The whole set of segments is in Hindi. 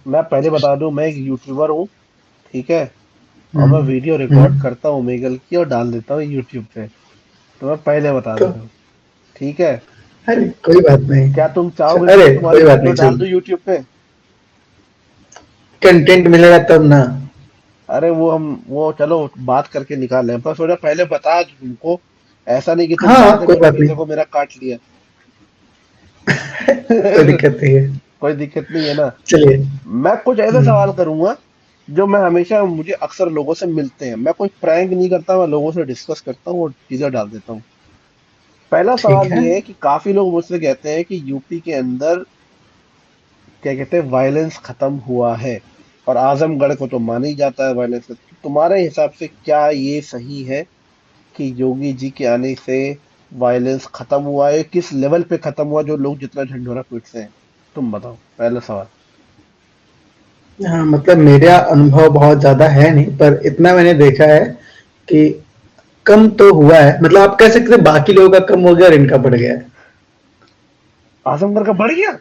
मैं पहले बता दूं, मैं एक यूट्यूबर हूँ, ठीक है। और मैं हम्म। वीडियो रिकॉर्ड हम्म। करता हूँ मेगल की और डाल देता हूँ यूट्यूब पे। तो मैं पहले बता तो दे रहा हूँ, ठीक है। अरे कोई बात क्या नहीं। तुम चाहोगे कि अरे मैं तुम्हारी कोई बात वीडियो नहीं, डाल चल। दूं यूट्यूब पे? कंटेंट मिलेगा तब ना। अरे वो चलो बात करके निकाल लें, पर सोचा पहले बता दूं तुमको। ऐसा नहीं कि तुम हाँ बाद में कोई बात बोलोगे नहीं। देखो मेरा काट लिया। कोई दिक्कत नहीं है। कोई दिक्कत नहीं है ना। चलिए। मैं कुछ ऐसे हम्म। सवाल करूंगा जो मैं हमेशा मुझे अक्सर लोगों से मिलते हैं। मैं कोई प्रैंक नहीं करता, मैं लोगों से डिस्कस करता हूँ और चीजें डाल देता हूँ। पहला ठीक सवाल है। ये है कि काफी लोग मुझसे कहते हैं कि यूपी के अंदर, क्या कहते हैं, वायलेंस खत्म हुआ है। और आजमगढ़ को तो माना ही जाता है वायलेंस। तो तुम्हारे हिसाब से क्या ये सही है कि योगी जी के आने से वायलेंस खत्म हुआ है? किस लेवल पे खत्म हुआ जो लोग जितना ढिंढोरा पीटते हैं? तुम बताओ, पहला सवाल। हाँ मतलब मेरा अनुभव बहुत ज्यादा है नहीं, पर इतना मैंने देखा है कि कम तो हुआ है। मतलब आप कह सकते हैं बाकी लोगों का कम हो गया और इनका बढ़ गया है। आजमगढ़ का बढ़ गया?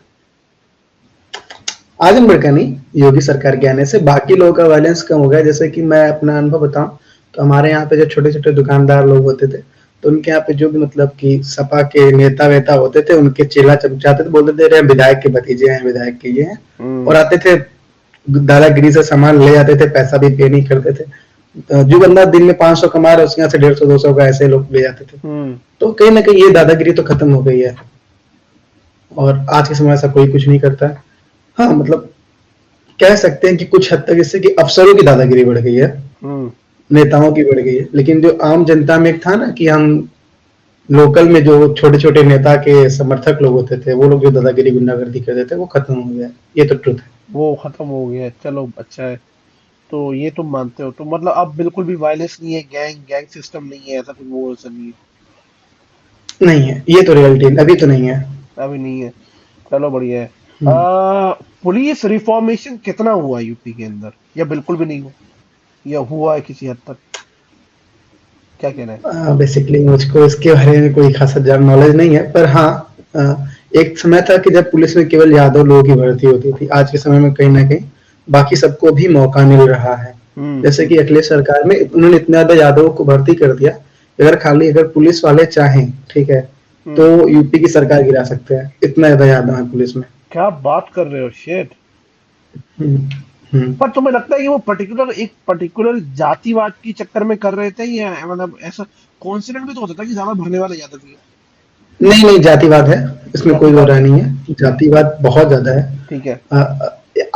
आजमगढ़ का नहीं, योगी सरकार के आने से बाकी लोगों का वायलेंस कम हो गया। जैसे कि मैं अपना अनुभव बताऊं, तो हमारे यहाँ पे जो छोटे छोटे दुकानदार लोग होते थे, तो उनके यहाँ पे जो भी मतलब कि सपा के नेता वेता होते थे, उनके चेला चमचाते थे, बोलते थे "अरे, हम विधायक के भतीजे हैं, विधायक के ये हैं"। और हम्म। आते थे, दादागिरी से सामान ले जाते थे, पैसा भी पे नहीं करते थे। जो बंदा दिन में 500 कमा रहा है, उसके यहाँ से 150 200 का ऐसे लोग ले जाते थे। हम्म। तो कहीं ना कहीं ये दादागिरी तो खत्म हो गई है। और आज के समय ऐसा कोई कुछ नहीं करता है। हाँ मतलब कह सकते हैं कि कुछ हद तक इससे कि अफसरों की दादागिरी बढ़ गई है, हम्म। नेताओं की बढ़ गई है, लेकिन जो आम जनता में एक था ना कि हम लोकल में जो छोटे छोटे नेता के समर्थक लोग होते थे, वो लोग जो दादागिरी गुंडागर्दी करते थे, वो खत्म हो गया है। ये तो ट्रुथ है। वो खत्म हो गया है, चलो अच्छा है। तो ये तुम मानते हो, तो मतलब अब बिल्कुल भी वायलेंस नहीं है, गैंग गैंग सिस्टम नहीं है, ऐसा कुछ वो ऐसा नहीं है? नहीं है, ये तो रियलिटी अभी तो नहीं है। अभी नहीं है। चलो बढ़िया है। हम्म। पुलिस रिफॉर्मेशन कितना हुआ यूपी के अंदर, या बिल्कुल भी नहीं हुआ, या हुआ है किसी हद तक? क्या कहना है? बेसिकली मुझको इसके बारे में कोई खासा ज्यादा नॉलेज नहीं है, पर हाँ, अ, एक समय था कि जब पुलिस में केवल यादव लोगों की भर्ती होती थी। आज के समय में कहीं ना कहीं बाकी सबको भी मौका मिल रहा है। जैसे कि अखिलेश सरकार में उन्होंने इतना ज्यादा यादवों को भर्ती कर दिया, अगर खाली अगर पुलिस वाले चाहें, ठीक है, तो हम्म। यूपी की सरकार गिरा सकते हैं। इतना ज्यादा यादव है पुलिस में। क्या बात कर रहे हो, शेट! हम्म। हम्म। पर तुम्हें लगता है कि वो पर्टिकुलर जातिवाद के चक्कर में कर रहे थे, या मतलब ऐसा कॉन्सिडेंट भी तो होता था कि ज्यादा भरने वाले यादव ही नहीं नहीं, जातिवाद है, है? इसमें कोई दो जातिवाद राय है। नहीं है, जातिवाद बहुत ज्यादा है। ठीक है।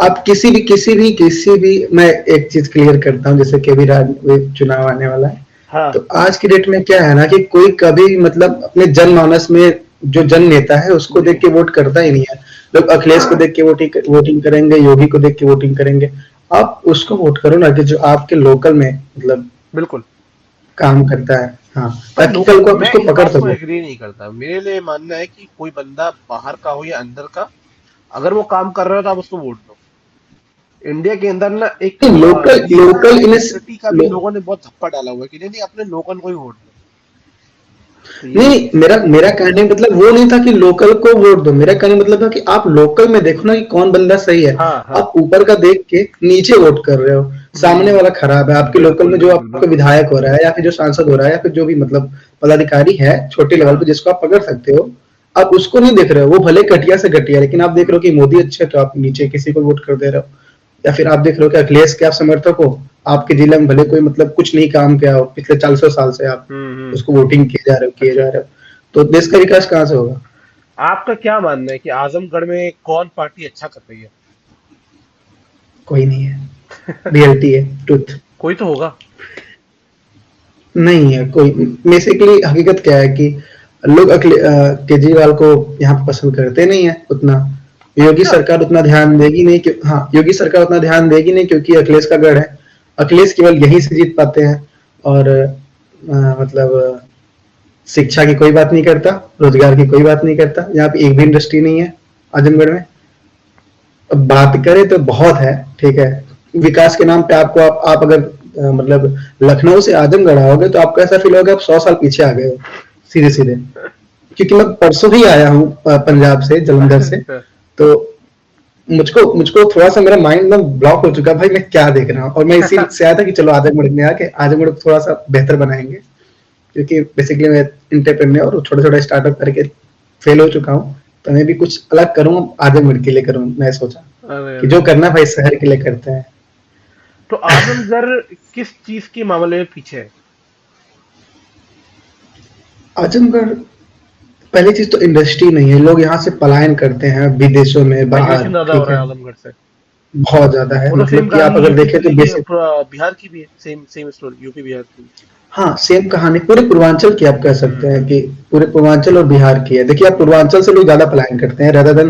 आप किसी भी मैं एक चीज क्लियर करता हूँ, जैसे कि अभी चुनाव आने वाला है। हाँ। तो आज की डेट में क्या है ना कि कोई कभी मतलब अपने जनमानस में जो जन नेता है उसको जी। देख के वोट करता ही नहीं है। लोग अखिलेश को देख के वोटिंग करेंगे, योगी को देख के वोटिंग करेंगे। आप उसको वोट करो ना कि जो आपके लोकल में मतलब बिल्कुल। काम करता है, हाँ, पर ताकि लोकल, कल को आप मैं उसको इस पकड़ बात को सको। एग्री नहीं करता। मेरे लिए मानना है कि कोई बंदा बाहर का हो या अंदर का, अगर वो काम कर रहा हो तो आप उसको वोट दो। इंडिया के अंदर ना एक लोकल रीजनल लोकल इन आइडेंटिटी का भी लोगों ने बहुत धप्पा डाला हुआ है कि नहीं नहीं, अपने लोकल को ही वोट दो। तो ये नहीं, चीज है। मेरा मेरा कहने का मतलब वो नहीं था कि लोकल को वोट दो। मेरा कहने का मतलब था कि आप लोकल में देखो ना कि कौन बंदा सही है। हाँ हाँ। आप ऊपर का देख के नीचे वोट कर रहे हो, सामने वाला खराब है। आपके लोकल बिल्कुल में जो बिल्कुल आपका बिल्कुल। विधायक हो रहा है या फिर जो सांसद हो रहा है या फिर जो भी मतलब पदाधिकारी है छोटे लेवल पे हाँ। जिसको आप पकड़ सकते हो, आप उसको नहीं देख रहे हो। वो भले घटिया से घटिया, लेकिन आप देख रहे हो कि मोदी अच्छे है, तो आप नीचे किसी को वोट कर दे रहे हो। या फिर आप देख रहे हो कि अखिलेश के आप समर्थक हो, आपके जिले में भले कोई मतलब कुछ नहीं काम किया हो पिछले 400 साल से, आप हम्म। उसको वोटिंग किए जा रहे हो, किए अच्छा। जा रहे हो। तो देश का विकास कहाँ से होगा? आपका क्या मानना है कि आजमगढ़ में कौन पार्टी अच्छा कर रही है? कोई नहीं है, रियलिटी है, ट्रुथ। कोई तो होगा। नहीं है कोई। बेसिकली हकीकत क्या है कि लोग केजरीवाल को यहाँ पे पसंद करते नहीं है उतना। योगी अच्छा। सरकार उतना ध्यान देगी नहीं कि हाँ, योगी सरकार उतना ध्यान देगी नहीं क्योंकि अखिलेश का गढ़ है। अखिलेश केवल यहीं से जीत पाते हैं। और मतलब शिक्षा की कोई बात नहीं करता, रोजगार की कोई बात नहीं करता। यहाँ पे एक भी इंडस्ट्री नहीं है आजमगढ़ में। अब बात करें तो बहुत है, ठीक है। विकास के नाम पे आपको आप अगर मतलब लखनऊ से आजमगढ़ आओगे तो आपको ऐसा फील होगा आप 100 साल पीछे आ गए हो, सीधे सीधे। क्योंकि मैं परसों ही आया हूँ पंजाब से, जलंधर से। अच्छा। तो मुझको मुझको थोड़ा सा मेरा माइंड में ब्लॉक हो चुका भाई, मैं क्या देख रहा हूँ। और मैं इसी से आया था कि चलो आजमगढ़ में आके आजमगढ़ को थोड़ा सा बेहतर बनाएंगे, क्योंकि बेसिकली मैं एंटरप्रेन्योर और छोटा छोटा स्टार्टअप करके फेल हो चुका हूँ। तो मैं भी कुछ अलग करूँ, आजमगढ़ के लिए करूँ। मैं सोचा अरे कि अरे जो अरे। करना भाई शहर के लिए करते हैं। तो आजमगढ़ किस चीज के मामले में पीछे है? आजमगढ़ पहली चीज तो इंडस्ट्री नहीं है, लोग यहाँ से पलायन करते हैं विदेशों में बाहर, माइग्रेशन ज्यादा हो ठीक रहा है। है आजमगढ़ से। बहुत ज्यादा है, वो तो सेम मतलब कि आप कहानी अगर यूपी देखें की तो भी है, बेसिक, पूरा बिहार की भी है, same same story UP Bihar की। हाँ सेम कहानी पूरे पूर्वांचल की आप कह सकते हैं हम्म। कि पूरे पूर्वांचल और बिहार की है। देखिए आप हम्म। पूर्वांचल से लोग ज्यादा पलायन करते हैं रेदर देन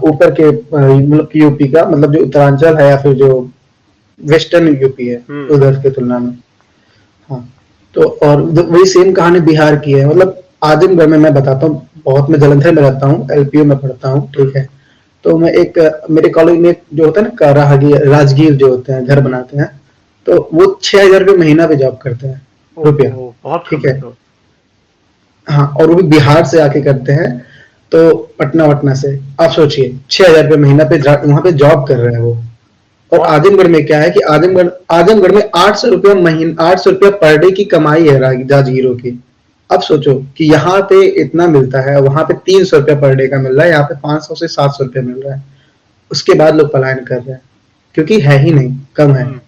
ऊपर के मतलब कि यूपी का, मतलब जो उत्तरांचल है या फिर जो वेस्टर्न यूपी है हम्म। उधर की तुलना में। हाँ, तो और वही सेम कहानी बिहार की है। मतलब आजमगढ़ में मैं बताता हूँ, बहुत मैं जलंधर में रहता हूँ, एलपीयू में पढ़ता हूँ, ठीक हम्म। है। तो मैं एक मेरे कॉलेज में एक जो होता है ना राहगीर राजगीर जो होते हैं घर हम्म। बनाते हैं, तो वो 6,000 रुपये महीना पे जॉब करते हैं, रुपया, ओहो, बहुत ठीक कम है है। तो। हाँ, और वो भी बिहार से आके करते हैं, तो पटना वटना से। आप सोचिए 6,000 रुपये महीना पे वहां पे जॉब कर रहे हैं वो। और और आजमगढ़ में क्या है कि आजमगढ़ आजमगढ़ में 800 रुपया महीना, 800 रुपया पर डे की कमाई है राजगीरों की। अब सोचो कि यहाँ पे इतना मिलता है, वहां पे 300 रुपया पर डे का मिल रहा है, यहाँ पे 500 से 700 रुपया मिल रहा है। उसके बाद लोग पलायन कर रहे हैं, क्योंकि है ही नहीं, कम है। हम्म।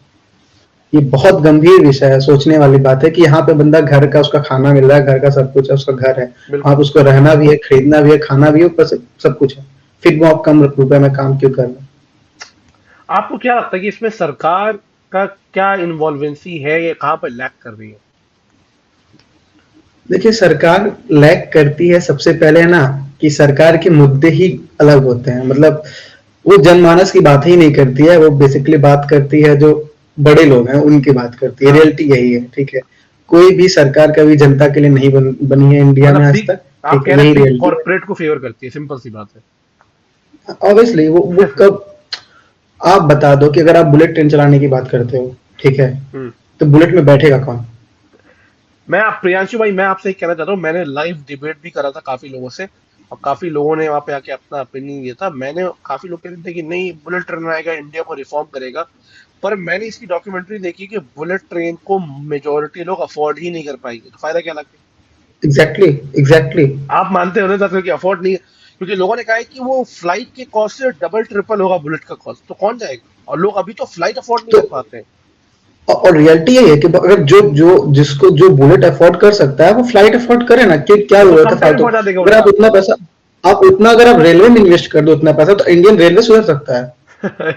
ये बहुत गंभीर विषय है, सोचने वाली बात है कि यहाँ पे बंदा घर का उसका खाना मिल रहा है, घर का सब कुछ है, उसका घर है, वहां बिल्कुल। पे उसको रहना भी है, खरीदना भी है, खाना भी है, ऊपर से सब कुछ है। फिर वो आप कम रुपए में काम क्यों कर रहे हैं? आपको क्या लगता है कि इसमें सरकार का क्या इन्वॉल्वेंसी है, या कहाँ पर लैक कर रही है? देखिए सरकार लैग करती है सबसे पहले, है ना, कि सरकार के मुद्दे ही अलग होते हैं। मतलब वो जनमानस की बात ही नहीं करती है, वो बेसिकली बात करती है जो बड़े लोग हैं उनकी बात करती है। हाँ, रियलिटी यही है, ठीक है। कोई भी सरकार कभी जनता के लिए नहीं बनी है इंडिया में मतलब आज बिग, तक, आप ठीक कह है, रहे यही हैं बिग रियलिटी कॉर्पोरेट को फेवर करती है, सिंपल सी बात है। है। ऑब्वियसली वो कब, आप बता दो कि अगर आप बुलेट ट्रेन चलाने की बात करते हो, ठीक है, हम्म। तो बुलेट में बैठेगा कौन? प्रियांशु भाई, मैं आपसे एक कहना चाहता हूँ, मैंने लाइव डिबेट भी करा था काफी लोगों से, और काफी लोगों ने वहां पे आके अपना ओपिनियन दिया था। मैंने काफी लोग कह रहे थे कि नहीं, बुलेट ट्रेन आएगा, इंडिया को रिफॉर्म करेगा। पर मैंने इसकी डॉक्यूमेंट्री देखी कि बुलेट ट्रेन को मेजोरिटी लोग अफोर्ड ही नहीं कर पाएंगे, तो फायदा क्या लगे? Exactly, exactly. आप मानते हो ना सर कि अफोर्ड नहीं, क्योंकि लोगों ने कहा है कि वो फ्लाइट के कॉस्ट से डबल ट्रिपल होगा बुलेट का कॉस्ट, तो कौन जाएगा? और लोग अभी तो फ्लाइट अफोर्ड नहीं तो कर पाते हैं। और रियलिटी यही है कि अगर जो जो जिसको जो बुलेट अफोर्ड कर सकता है वो फ्लाइट अफोर्ड करे ना, कि क्या वो तो जरूरत कम है टाइम में फालतू। पहुंचा देगा अगर आप उल्टा। उतना पैसा, आप उतना अगर आप रेलवे में इन्वेस्ट कर दो उतना पैसा, तो इंडियन रेलवे सुधर सकता है।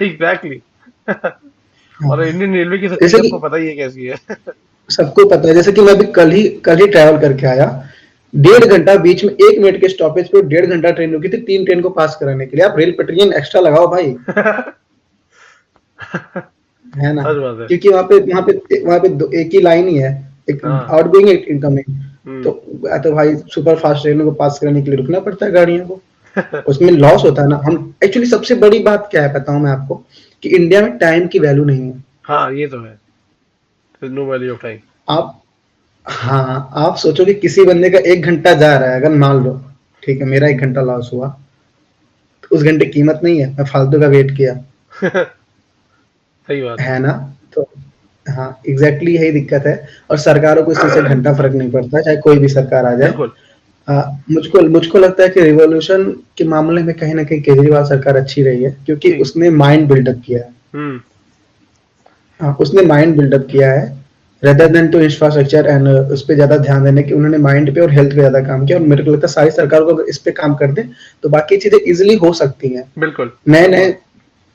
एग्जैक्टली। हाँ, और इंडियन रेलवे की सच्चाई जैसे सबको कि पता ही है कैसी है। सबको पता है, जैसे कि मैं भी कल ही ट्रैवल करके आया, 1.5 घंटा बीच में 1 मिनट के स्टॉपेज पे 1.5 घंटा ट्रेन रुकी थी 3 ट्रेन को पास कराने के लिए। आप रेल पटरियन एक्स्ट्रा लगाओ भाई, है ना। सच बात है। क्योंकि वहां पे एक ही लाइन ही है, एक हाँ। आउटगोइंग एक इनकमिंग। हम्म। तो भाई सुपर फास्ट ट्रेनों को पास करने के लिए रुकना पड़ता है गाड़ियों को, उसमें लॉस होता है ना। हम एक्चुअली सबसे बड़ी बात क्या है बताऊं मैं आपको, कि इंडिया में टाइम की वैल्यू नहीं है। हाँ, ये तो है। No value of time. आप, हाँ आप सोचो कि किसी बंदे का 1 घंटा जा रहा है, अगर मान लो, ठीक है, मेरा 1 घंटा लॉस हुआ, तो उस घंटे की कीमत नहीं है, मैं फालतू का वेट किया, सही बात है। है ना। तो हाँ, एग्जैक्टली यही दिक्कत है। और सरकारों को इस चीज से घंटा फर्क नहीं पड़ता, चाहे कोई भी सरकार आ जाए। बिल्कुल। मुझको मुझको लगता है कि रिवॉल्यूशन के मामले में कहीं ना कहीं केजरीवाल सरकार अच्छी रही है, क्योंकि जी। उसने माइंड बिल्डअप किया है। हम्म। हाँ, उसने माइंड बिल्डअप किया है, rather than to infrastructure, and उस पर ज्यादा ध्यान देने की उन्होंने माइंड पे और हेल्थ पे ज्यादा काम किया। और मेरे को लगता है सारी सरकार को अगर इस पे काम कर दे तो बाकी चीजें इजिली हो सकती हैं। बिल्कुल। नए नए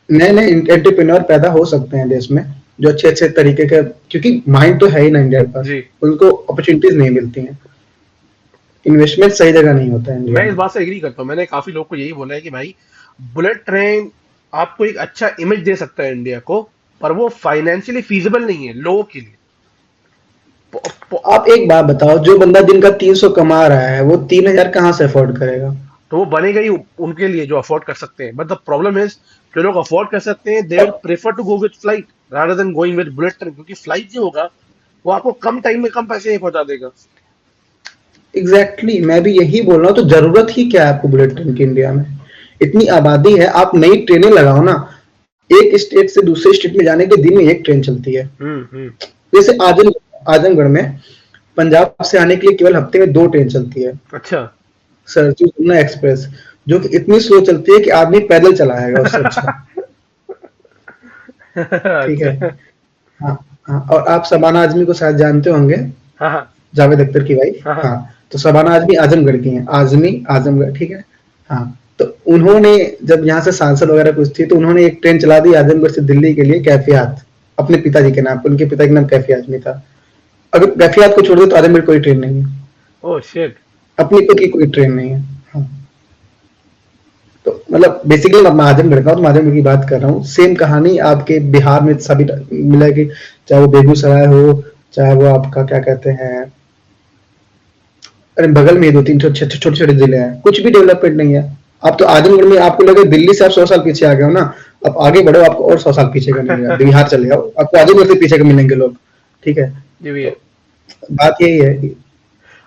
नए नए एंटरप्रेन्योर पैदा हो सकते हैं देश में, जो अच्छे अच्छे तरीके के, क्योंकि माइंड तो है ही ना इंडिया के पास, जी। उनको अपॉर्चुनिटीज नहीं मिलती हैं, इन्वेस्टमेंट सही जगह नहीं होता है इंडिया मैं इस में। बात से एग्री करता हूँ, मैंने काफी लोग को यही बोला है कि भाई, बुलेट ट्रेन आपको एक अच्छा इमेज दे सकता है इंडिया को, पर वो फाइनेंशियली फीजिबल नहीं है लोगों के लिए। प- प- आप एक बात बताओ, जो बंदा दिन का 300 कमा रहा है वो 3,000 कहाँ से अफोर्ड करेगा? तो वो बनेगा ही उनके लिए जो अफोर्ड कर सकते हैं, बट द प्रॉब्लम इज, जो लोग अफोर्ड कर सकते हैं दे विल और prefer to go with flight rather than going with bullet train, क्योंकि फ्लाइट जो होगा वो आपको कम टाइम में कम पैसे में पहुंचा देगा। एग्जैक्टली, मैं भी यही बोल रहा हूँ। तो जरूरत ही क्या है आपको बुलेट ट्रेन की इंडिया में? इतनी आबादी है, आप नई ट्रेनें लगाओ ना, एक स्टेट से दूसरे स्टेट में जाने के दिन में एक ट्रेन चलती है। जैसे आजमगढ़ में पंजाब से आने के लिए केवल हफ्ते में 2 ट्रेन चलती है। अच्छा। सरचू जमुना एक्सप्रेस, जो कि इतनी स्लो चलती है कि आदमी पैदल चलाएगा उससे अच्छा। ठीक है। अच्छा। हाँ, हाँ, और आप शबाना आजमी को शायद जानते होंगे, हाँ हाँ जावेद अख्तर की वाइफ। हाँ हाँ। हाँ, तो शबाना आजमी आजमगढ़ की हैं, आजमी आजमगढ़, ठीक है। हाँ, तो उन्होंने जब यहाँ से सांसद वगैरह कुछ थी, तो उन्होंने एक ट्रेन चला दी आजमगढ़ से दिल्ली के लिए, कैफियात, अपने पिताजी के नाम पे। उनके पिता का नाम कैफी आजमी था। अगर कैफियात को छोड़ दो तो आजमगढ़ कोई ट्रेन नहीं है, ओह शिट। अपनी खुद की कोई ट्रेन नहीं है। हाँ, तो मतलब बेसिकली मैं आजमगढ़ का हूँ, तो मैं आजमगढ़ की बात कर रहा हूँ। सेम कहानी आपके बिहार में सभी मिलेगी, चाहे वो बेगूसराय हो, चाहे वो आपका क्या कहते हैं, अरे बगल में 2-3 छोटे छोटे जिले हैं, कुछ भी डेवलपमेंट नहीं है। आप तो आजमगढ़ में आपको लगे दिल्ली से आप 100 साल पीछे आ गए हो ना, आप आगे बढ़ो, आपको और 100 साल पीछे का मिलेगा। बिहार चले जाओ, आपको आजमगढ़ से पीछे का मिलेंगे लोग। ठीक है, जी भैया। तो बात यही है कि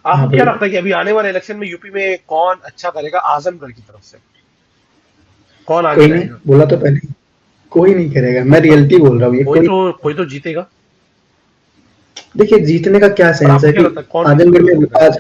हाँ आपको क्या बोलिए। लगता है कि अभी आने वाले इलेक्शन में यूपी में कौन अच्छा करेगा आजमगढ़ की तरफ से? कौन आगे कोई नहीं, जाएगा? बोला तो पहले, कोई नहीं करेगा, मैं पर रियलिटी बोल रहा हूँ, ये कोई। कोई तो जीतेगा। देखिए जीतने का क्या पर सेंस आपको है क्या कि लगता है कौन आजमगढ़ जीतेगा में आजमगढ़ में? आज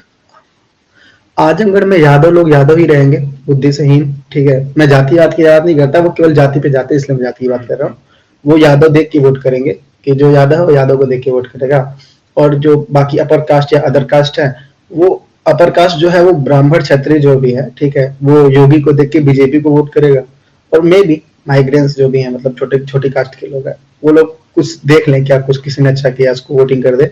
आजमगढ़ में यादव लोग यादव ही रहेंगे, बुद्धि से हीन। ठीक है, मैं जातिवाद की बात नहीं करता, वो केवल जाति पे जाते, इसलिए मैं जाति की बात कर रहा हूँ। वो यादव देख के वोट करेंगे, कि जो यादव है वो यादव को देख के वोट करेगा। और जो बाकी अपर कास्ट या अदर कास्ट है, वो अपर कास्ट जो है वो ब्राह्मण क्षत्रिय जो भी है, ठीक है, वो योगी को देख के बीजेपी को वोट करेगा। और मे भी माइग्रेंट्स जो भी हैं, मतलब छोटे छोटी कास्ट के लोग हैं, वो लोग कुछ देख लें, क्या कुछ किसी ने अच्छा किया उसको वोटिंग कर दे।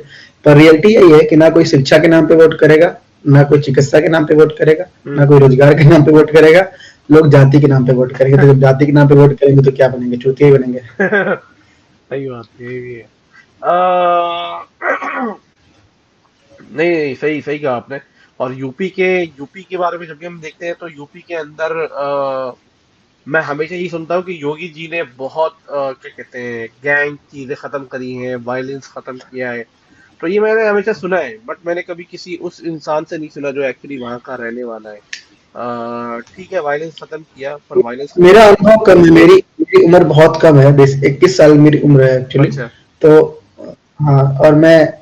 पर रियलिटी यही है कि ना कोई शिक्षा के नाम पे वोट करेगा, ना कोई चिकित्सा के नाम पे वोट करेगा, ना कोई रोजगार के नाम पे वोट करेगा। लोग जाति के नाम पे वोट करेंगे, तो जब जाति के नाम पे वोट करेंगे तो क्या बनेंगे, चूतिया ही बनेंगे। सही बात है, ये भी है। अ, नहीं नहीं, सही सही कहा आपने। और यूपी के बारे में जब भी हम देखते हैं तो यूपी के अंदर मैं हमेशा यही सुनता हूँ कि योगी जी ने बहुत क्या कहते हैं गैंग चीजें खत्म करी हैं, वायलेंस खत्म किया है। तो ये मैंने हमेशा सुना है, बट मैंने कभी किसी उस इंसान से नहीं सुना जो एक्चुअली वहां का रहने वाला है। ठीक है, वायलेंस खत्म किया, पर वायलेंस खत्म मेरा करने अनुभव कम है, मेरी मेरी उम्र बहुत कम है, 21 साल मेरी उम्र है एक्चुअली। अच्छा। तो हाँ, और मैं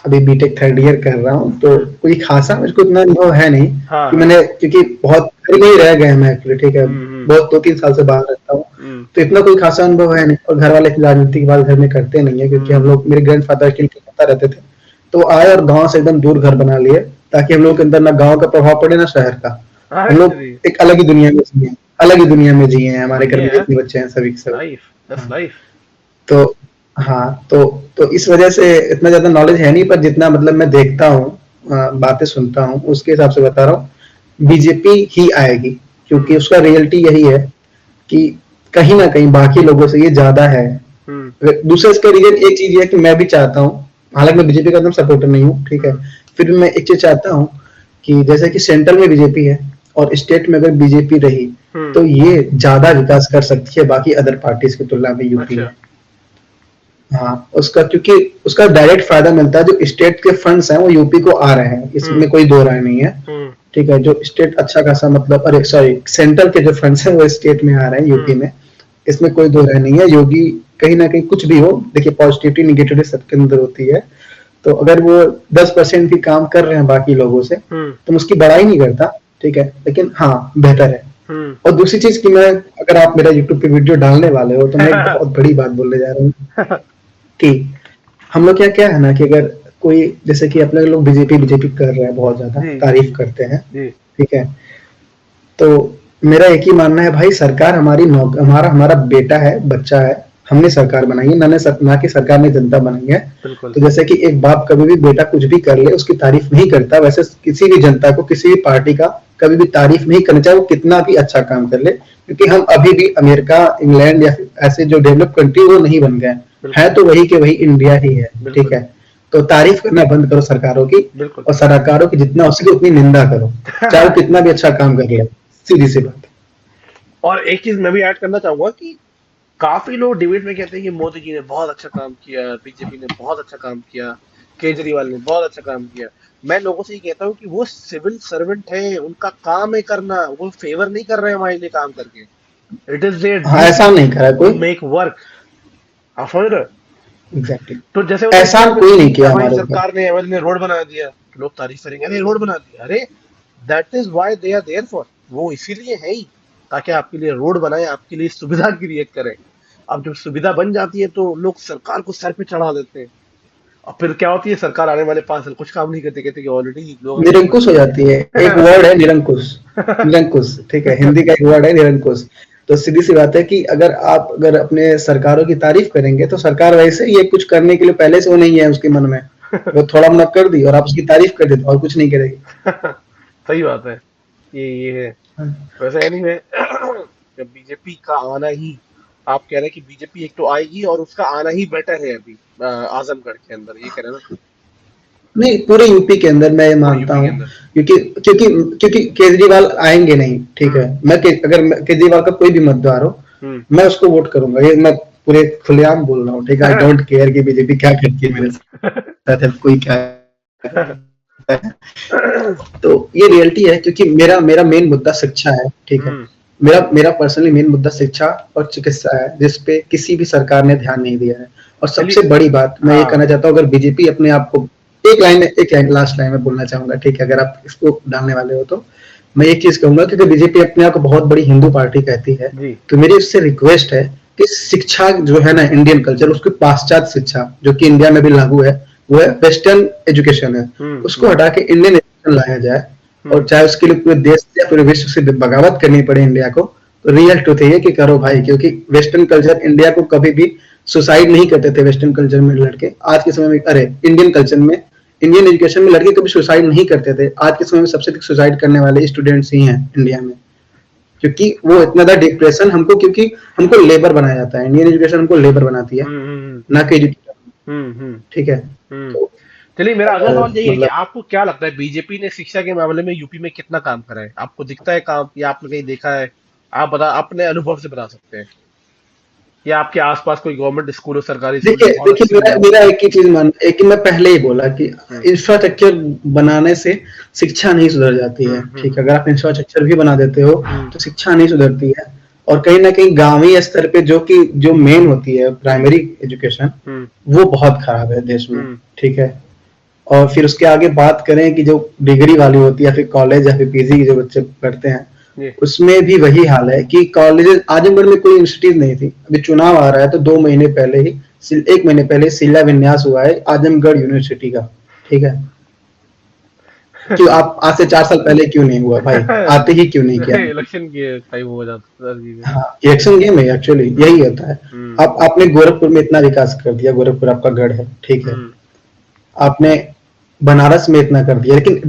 अभी बीटेक थर्ड ईयर कर रहा हूँ, तो हम्म। कोई खासा मुझको इतना अनुभव है नहीं हाँ कि हाँ। मैंने, क्योंकि बहुत घर में ही रह गए हैं मैं एक्चुअली, ठीक है, हम्म। बहुत 2-3 साल से बाहर रहता हूँ। हम्म। तो इतना कोई खासा अनुभव है नहीं, और घर वाले राजनीति की बात घर में करते नहीं है, क्योंकि हम हम्म। लोग, मेरे ग्रैंडफादर स्टील कलकत्ता रहते थे, तो वो आए और गाँव से एकदम दूर घर बना लिए, ताकि हम लोग के अंदर ना गाँव का प्रभाव पड़े ना शहर का। हम लोग एक्चुअली एक अलग ही दुनिया में जिए हैं, अलग ही दुनिया में जिए हैं, हमारे घर बढ़िया में है। जितने बच्चे हैं सभी के सब। लाइफ, दैट्स हाँ, लाइफ। तो हाँ, तो इस वजह से इतना ज्यादा नॉलेज है नहीं, पर जितना मतलब मैं देखता हूँ, बातें सुनता हूँ, उसके हिसाब से बता रहा हूँ, बीजेपी ही आएगी। क्योंकि हम्म। उसका रियलिटी यही है कि कहीं ना कहीं बाकी लोगों से ये ज्यादा है। हम्म। दूसरा इसका रीजन एक चीज ये है कि मैं भी चाहता हूँ, हालांकि मैं बीजेपी का एकदम सपोर्टर नहीं हूँ, ठीक है, हम्म। फिर भी मैं एक चीज चाहता हूँ कि जैसे कि सेंट्रल में बीजेपी है और स्टेट में अगर बीजेपी रही, हम्म। तो ये ज्यादा विकास कर सकती है बाकी अदर पार्टीज की तुलना में यूपी अच्छा। में। हाँ, उसका क्योंकि उसका डायरेक्ट फायदा मिलता है, जो स्टेट के फंड्स हैं वो यूपी को आ रहे हैं, हम्म। इसमें कोई दो राय नहीं है। हम्म। ठीक है, जो स्टेट अच्छा खासा, मतलब अरे सॉरी, सेंट्रल के जो फंड्स हैं वो स्टेट में आ रहे हैं यूपी हम्म। में, इसमें कोई दो राय नहीं है। योगी कहीं ना कहीं कुछ भी हो, देखिए पॉजिटिविटी निगेटिविटी सबके अंदर होती है, तो अगर वो 10% भी काम कर रहे हैं बाकी लोगों से, हम्म। तो मैं उसकी बड़ाई नहीं करता, ठीक है, लेकिन हाँ बेहतर है। हम्म। और दूसरी चीज कि मैं, अगर आप मेरा यूट्यूब पे वीडियो डालने वाले हो, तो मैं एक बहुत बड़ी बात बोलने जा रहा हूँ कि हम लोग क्या क्या है ना, कि अगर कोई, जैसे कि अपने लोग बीजेपी बीजेपी कर रहे हैं, बहुत ज्यादा जी जी तारीफ करते हैं, जी। ठीक है, तो मेरा एक ही मानना है भाई, सरकार हमारी हमारा हमारा बेटा है, बच्चा है, हमने सरकार बनाई है, ना कि सरकार ने जनता बनाई है। बिल्कुल। तो जैसे कि एक बाप कभी भी बेटा कुछ भी कर ले उसकी तारीफ नहीं करता, वैसे किसी भी जनता को, किसी भी पार्टी का कभी भी तारीफ नहीं करना, चाहे वो कितना भी अच्छा काम कर ले, क्योंकि हम अभी भी अमेरिका, इंग्लैंड या फिर ऐसे जो डेवलप कंट्री वो नहीं बन गए है, बिल्कुल। तो वही के वही इंडिया ही है। ठीक बिल्कुल। है, तो तारीफ करना बंद करो सरकारों की, बिल्कुल। और सरकारों की जितना हो सके उतनी निंदा करो, चाहे वो कितना भी अच्छा काम कर ले, सीधी सी बात। और एक चीज मैं भी ऐड करना चाहूंगा कि काफी लोग डिबेट में कहते हैं कि मोदी जी ने बहुत अच्छा काम किया, बीजेपी ने बहुत अच्छा काम किया। केजरीवाल ने बहुत अच्छा काम किया। मैं लोगों से ये कहता हूँ कि वो सिविल सर्वेंट है, उनका काम है करना, वो फेवर नहीं कर रहे हैं हमारे लिए काम करके। इट इज देयर हाँ, ड्यूटी एहसान नहीं करा टू कोई। Make work. आप समझ रहे हो? एग्जैक्टली। तो जैसे होता है कि एहसान कोई नहीं कि किया हमारी हमारे ऊपर। सरकार ने, एमएल ने रोड बना दिया, तो लोग तारीफ करेंगे, अरे रोड बना दिया, अरे that is why they are there for. वो इसीलिए है ही, ताकि आपके लिए रोड बनाए, आपके लिए सुविधा क्रिएट करें। अब जब सुविधा बन जाती है तो लोग सरकार को सर पे चढ़ा देते हैं, और फिर क्या होती है, सरकार आने वाले 5 साल कुछ काम नहीं करते, कहते कि ऑलरेडी लोग हमसे खुश निरंकुश हो जाती है। एक वर्ड है निरंकुश। निरंकुश, ठीक है, हिंदी का एक वर्ड है निरंकुश। तो सीधी सी बात है कि अगर अपने सरकारों की तारीफ करेंगे तो सरकार वैसे ये कुछ करने के लिए पहले से वो नहीं है उसके मन में, वो थोड़ा मोड़ा कर दी और आप उसकी तारीफ कर देते और कुछ नहीं करेगी। सही बात है, ये है। वैसे एनीवे बीजेपी का आना ही, आप कह रहे हैं कि बीजेपी एक तो आएगी और उसका आना ही बेटर है अभी आजमगढ़ के अंदर, ये कह रहे हैं ना? नहीं, पूरे यूपी के अंदर मैं ये पूरे मानता यूपी के हूँ। अंदर। क्योंकि क्योंकि क्योंकि केजरीवाल आएंगे नहीं, ठीक है। हम्म। अगर केजरीवाल का कोई भी मतदार हो, हम्म। मैं उसको वोट करूंगा, ये मैं पूरे खुलेआम बोल रहा हूँ, ठीक है। आई डोंट केयर कि बीजेपी क्या करती है मेरे साथ, है कोई क्या करता है। तो ये रियलिटी है, क्योंकि मेरा मेरा मेन मुद्दा शिक्षा है, ठीक है। हम्म। मेरा मेरा पर्सनली मेन मुद्दा शिक्षा और चिकित्सा है, जिसपे किसी भी सरकार ने ध्यान नहीं दिया है। और चलिए। सबसे बड़ी बात मैं ये हाँ। कहना चाहता हूँ, अगर बीजेपी अपने आप को एक लाइन लास्ट लाइन में बोलना चाहूंगा, ठीक है, अगर आप इसको डालने वाले हो तो मैं एक चीज कहूंगा कि बीजेपी अपने आप को बहुत बड़ी हिंदू पार्टी कहती है, जी। तो मेरी उससे रिक्वेस्ट है कि शिक्षा जो है ना, इंडियन कल्चर, उसकी पाश्चात्य शिक्षा जो कि इंडिया में भी लागू है, वो है वेस्टर्न एजुकेशन है, उसको हटा के इंडियन एजुकेशन लाया जाए। और चाहे उसके लिए पूरे देश या पूरे विश्व से बगावत करनी पड़े इंडिया को, तो रियल ट्रूथ है कि करो भाई, क्योंकि वेस्टर्न कल्चर इंडिया को कभी भी सुसाइड नहीं करते थे। वेस्टर्न कल्चर में लड़के आज के समय में, अरे इंडियन कल्चर में, इंडियन एजुकेशन में लड़के कभी सुसाइड नहीं करते थे। आज के समय में सबसे अधिक सुसाइड करने वाले स्टूडेंट्स ही हैं इंडिया में, क्योंकि वो इतना ज्यादा डिप्रेशन हमको, क्योंकि हमको लेबर बनाया जाता है। इंडियन एजुकेशन हमको लेबर बनाती है, ना कि एजुकेशन, ठीक है। तो चलिए, मेरा अगला सवाल यही है कि मतलब आपको क्या लगता है बीजेपी ने शिक्षा के मामले में यूपी में कितना काम करा है? आपको दिखता है काम, या आपने कहीं देखा है? आप बता, अपने अनुभव से बता सकते हैं, या आपके आसपास कोई गवर्नमेंट स्कूल हो, सरकारी स्कूल जो देखिए बहुत देखिए अच्छे मेरा हो? मेरा एक ही चीज मानना है कि मैं पहले ही बोला कि हम्म। इंफ्रास्ट्रक्चर बनाने से शिक्षा नहीं सुधर जाती है, ठीक है। अगर आप इंफ्रास्ट्रक्चर भी बना देते हो तो शिक्षा नहीं सुधरती है। और कहीं ना कहीं गांवी स्तर पे जो मेन होती है प्राइमरी एजुकेशन, वो बहुत खराब है देश में, ठीक है। और फिर उसके आगे बात करें कि जो डिग्री वाली होती है या फिर कॉलेज या फिर पीजी की जो बच्चे पढ़ते हैं, उसमें भी वही हाल है कि कॉलेज, आजमगढ़ में कोई इंस्टीट्यूट नहीं थी। अभी चुनाव आ रहा है तो 2 महीने पहले ही, 1 महीने पहले शिलान्यास हुआ है आजमगढ़ यूनिवर्सिटी का, ठीक है। क्यों आप आज से 4 साल पहले क्यों नहीं हुआ भाई, आते ही क्यों नहीं किया? इलेक्शन के टाइम हो जाता है। हाँ, इलेक्शन गेम है एक्चुअली, यही होता है। आपने गोरखपुर में इतना विकास कर दिया, गोरखपुर आपका गढ़ है, ठीक है। आपने बनारस में इतना कर दिया, लेकिन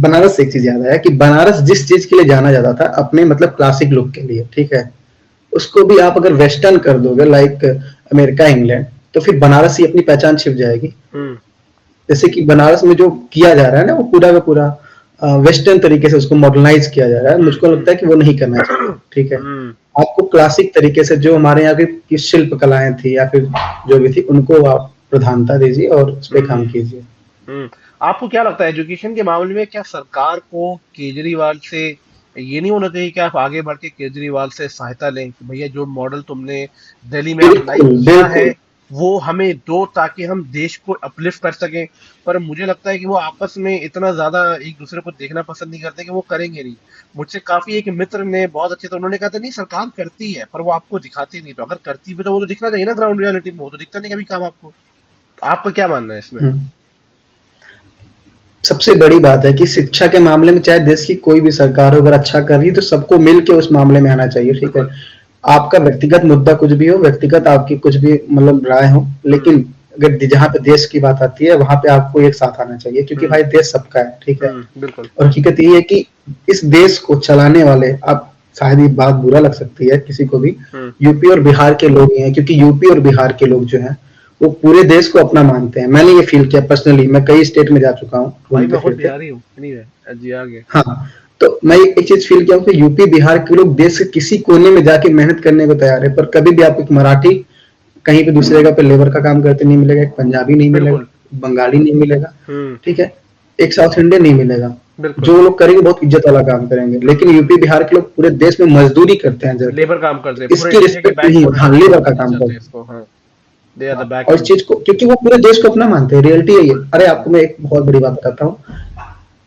बनारस से एक चीज याद आया कि बनारस जिस चीज के लिए जाना जाता था, अपने मतलब क्लासिक लुक के लिए, ठीक है, उसको भी आप अगर वेस्टर्न कर दोगे, लाइक अमेरिका, इंग्लैंड, तो फिर बनारस ही अपनी पहचान छिप जाएगी। जैसे कि बनारस में जो किया जा रहा है ना, वो पूरा का पूरा वेस्टर्न तरीके से उसको मॉडर्नाइज किया जा रहा है। मुझको लगता है कि वो नहीं करना चाहिए, ठीक है। आपको क्लासिक तरीके से जो हमारे यहाँ की शिल्प कलाएं थी या फिर जो भी थी, उनको आप प्रधानता दीजिए और उस पर काम कीजिए। आपको क्या लगता है एजुकेशन के मामले में, क्या सरकार को केजरीवाल से ये नहीं होना चाहिए कि आप आगे बढ़ के केजरीवाल से सहायता लें कि भैया जो मॉडल तुमने दिल्ली में अप्लाई किया है वो हमें दो, ताकि हम देश को अपलिफ्ट कर सकें? पर मुझे लगता है कि वो आपस में इतना ज्यादा एक दूसरे को देखना पसंद नहीं करते कि वो करेंगे नहीं। मुझसे काफी एक मित्र ने बहुत अच्छे, तो उन्होंने कहा था नहीं सरकार करती है पर वो आपको दिखाती नहीं, तो अगर करती भी तो वो तो दिखना चाहिए ना ग्राउंड रियलिटी में, वो तो दिखता नहीं कभी काम आपको। आपका क्या मानना है इसमें? सबसे बड़ी बात है कि शिक्षा के मामले में चाहे देश की कोई भी सरकार हो, अगर अच्छा कर रही है तो सबको मिलके उस मामले में आना चाहिए, ठीक है। आपका व्यक्तिगत मुद्दा कुछ भी हो, व्यक्तिगत आपकी कुछ भी मतलब राय हो, लेकिन अगर जहाँ पे देश की बात आती है वहां पे आपको एक साथ आना चाहिए, क्योंकि भाई देश सबका है, ठीक है। और हकीकत ये है कि इस देश को चलाने वाले, आप शायद ये बात बुरा लग सकती है किसी को भी, यूपी और बिहार के लोग हैं, क्योंकि यूपी और बिहार के लोग जो हैं वो पूरे देश को अपना मानते हैं। मैंने ये फील किया पर्सनली, मैं कई स्टेट में जा चुका हूँ। हाँ, तो मैं एक चीज फील किया कि यूपी बिहार के लोग देश के किसी कोने में जाके मेहनत करने को तैयार है, पर कभी भी आपको एक मराठी कहीं पे दूसरी जगह पे लेबर का काम करते नहीं मिलेगा, एक पंजाबी नहीं मिलेगा, बंगाली नहीं मिलेगा, हम्म। ठीक है, एक साउथ इंडियन नहीं मिलेगा। बिल्कुल। जो लोग करेंगे बहुत इज्जत वाला काम करेंगे, लेकिन यूपी बिहार के लोग पूरे देश में मजदूरी करते हैं जाके, लेबर काम करते हैं, तो पूरे इसकी इंडिया के रिस्पेक्ट नहीं बैकबोन होती, है हाँ वो, लेबर का बोलना काम चाहते हैं करते इसको, हाँ। दे आर द हैं। और इस बैकबोन। चीज को क्योंकि वो पूरे देश को अपना मानते हैं, रियलिटी है ये। अरे आपको मैं एक बहुत बड़ी बात बताता हूँ,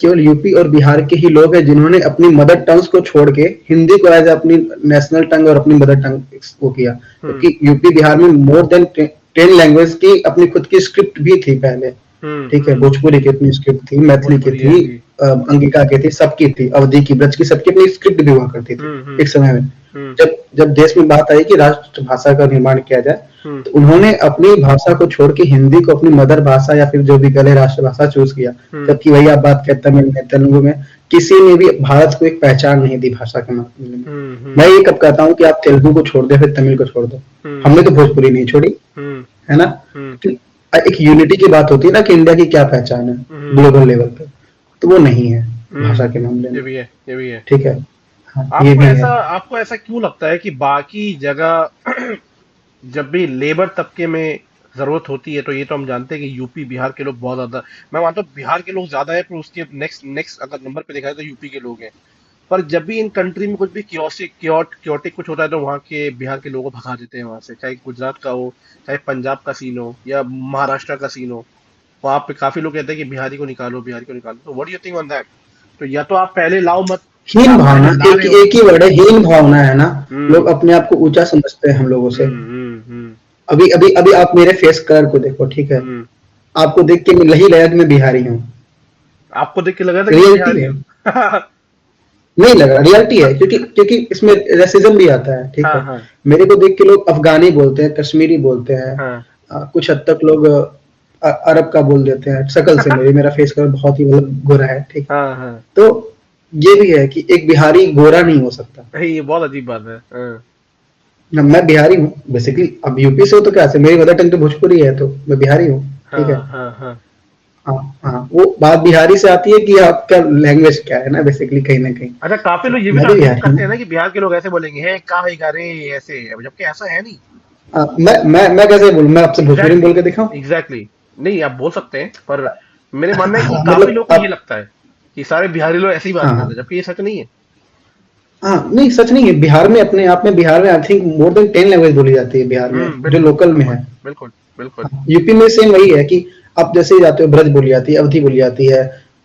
केवल यूपी और बिहार के ही लोग हैं जिन्होंने अपनी मदर टंग्स को छोड़ के हिंदी को एज अपनी नेशनल टंग और अपनी मदर टंग वो किया, हम्म। क्योंकि यूपी बिहार में मोर देन 10 लैंग्वेज की अपनी खुद की स्क्रिप्ट भी थी पहले, ठीक है, हम्म। भोजपुरी की अपनी स्क्रिप्ट थी, मैथिली की भोजपुरी है थी, जी। अंगिका की थी, सबकी थी, अवधी की, ब्रज की, सबकी अपनी स्क्रिप्ट भी हुआ करती थी हम्म। एक समय में। हम्म। जब जब देश में बात आई कि राष्ट्रभाषा का निर्माण किया जाए, हम्म। तो उन्होंने अपनी भाषा को छोड़ के हिंदी को अपनी मदर भाषा या फिर जो भी कहे राष्ट्रभाषा चूज किया। हम्म। जबकि वही आप बात करें तमिल में, तेलुगु में, किसी ने भी भारत को एक पहचान नहीं दी भाषा के मामले में। मैं ये कब कहता हूँ कि आप तेलुगु को छोड़ दे फिर तमिल को छोड़ दो, हम्म। हमने तो भोजपुरी नहीं छोड़ी, हम्म। है ना। हम्म। तो एक यूनिटी की बात होती है ना कि इंडिया की क्या पहचान है हम्म। ग्लोबल लेवल पे, तो वो नहीं है भाषा के मामले ये में, भी है, ये भी है। ठीक है। हाँ ये भी है। आपको ऐसा क्यों लगता है कि बाकी जगह जब भी लेबर तबके में जरूरत होती है, तो ये तो हम जानते हैं कि यूपी बिहार के लोग बहुत ज्यादा, मैं मानता हूँ बिहार के लोग ज्यादा है, पर उसके नेक्स्ट नेक्स्ट अगर नंबर पे देखा जाए तो यूपी के लोग हैं। पर जब भी इन कंट्री में कुछ भी क्योटिक कुछ होता है, तो वहाँ के बिहार के लोगों को भगा देते हैं वहां से, चाहे गुजरात का हो, चाहे पंजाब का सीन हो, या महाराष्ट्र का सीन हो। वहां पे काफी लोग कहते हैं कि बिहारी को निकालो, बिहारी को निकालो। तो what do you think on that? तो या तो आप पहले लाओ मत, या हीन आप भावना, पहले ला एक रहे हो। एक ही वर्ड है, हीन भावना है ना। लोग हम्म। अपने आप को ऊंचा समझते हैं हम लोगों से। हम्म। अभी अभी अभी आप मेरे फेस कलर को देखो, ठीक है, हम्म। आपको देख के नहीं लगा कि मैं बिहारी हूँ, आपको देख के लगा था कि मैं रियलिटी बिहारी है, हूँ। नहीं लगा, रियलिटी है, क्योंकि क्योंकि इसमें रेसिज्म भी आता है, ठीक हाँ, है। हाँ, मेरे को देख के लोग अफगानी बोलते हैं, कश्मीरी बोलते हैं, हाँ। कुछ हद तक लोग अरब का बोल देते हैं शक्ल से, मेरा फेस कलर बहुत ही मतलब गोरा है, ठीक। हाँ, हाँ। तो ये भी है कि एक बिहारी गोरा नहीं हो सकता। ये बहुत अजीब बात है, हाँ। मैं बिहारी हूँ बेसिकली, अब यूपी से हो तो क्या से, मेरी मदर टंग तो भोजपुरी है, तो मैं बिहारी हूँ, ठीक है। हाँ, हाँ, हाँ। हाँ हाँ, वो बात बिहारी से आती है कि आपका लैंग्वेज क्या है ना, बेसिकली कहीं ना कहीं। अच्छा, काफी तो लोग ये भी मैं तो भी अज्यूम बिहारी करते हैं हूँ। ना कि बिहार के लोग ऐसे बोलेंगे, है का है का रे, ऐसे, जबकि ऐसा है नहीं। मैं कैसे बोलूँ, मैं आपसे भोजपुरी में एग्जैक्टली, बोल के दिखाऊं। एग्जैक्टली। नहीं, आप बोल सकते हैं, पर मेरे मानना है कि हाँ काफी मतलब लोग को ये आप, लगता है कि सारे बिहारी लोग ऐसे ही बात करते हाँ हैं, जबकि ये सच नहीं है। हाँ, नहीं सच नहीं है, बिहार में अपने आप में, बिहार में I think more than 10 language बोली जाती है बिहार में, जो बिल्कुल, लोकल में बिल्कुल, है। बिल्कुल, बिल्कुल। हाँ, यूपी में सेम वही है कि आप जैसे ही जाते हो, ब्रज बोली जाती है, अवधी बोली जाती है,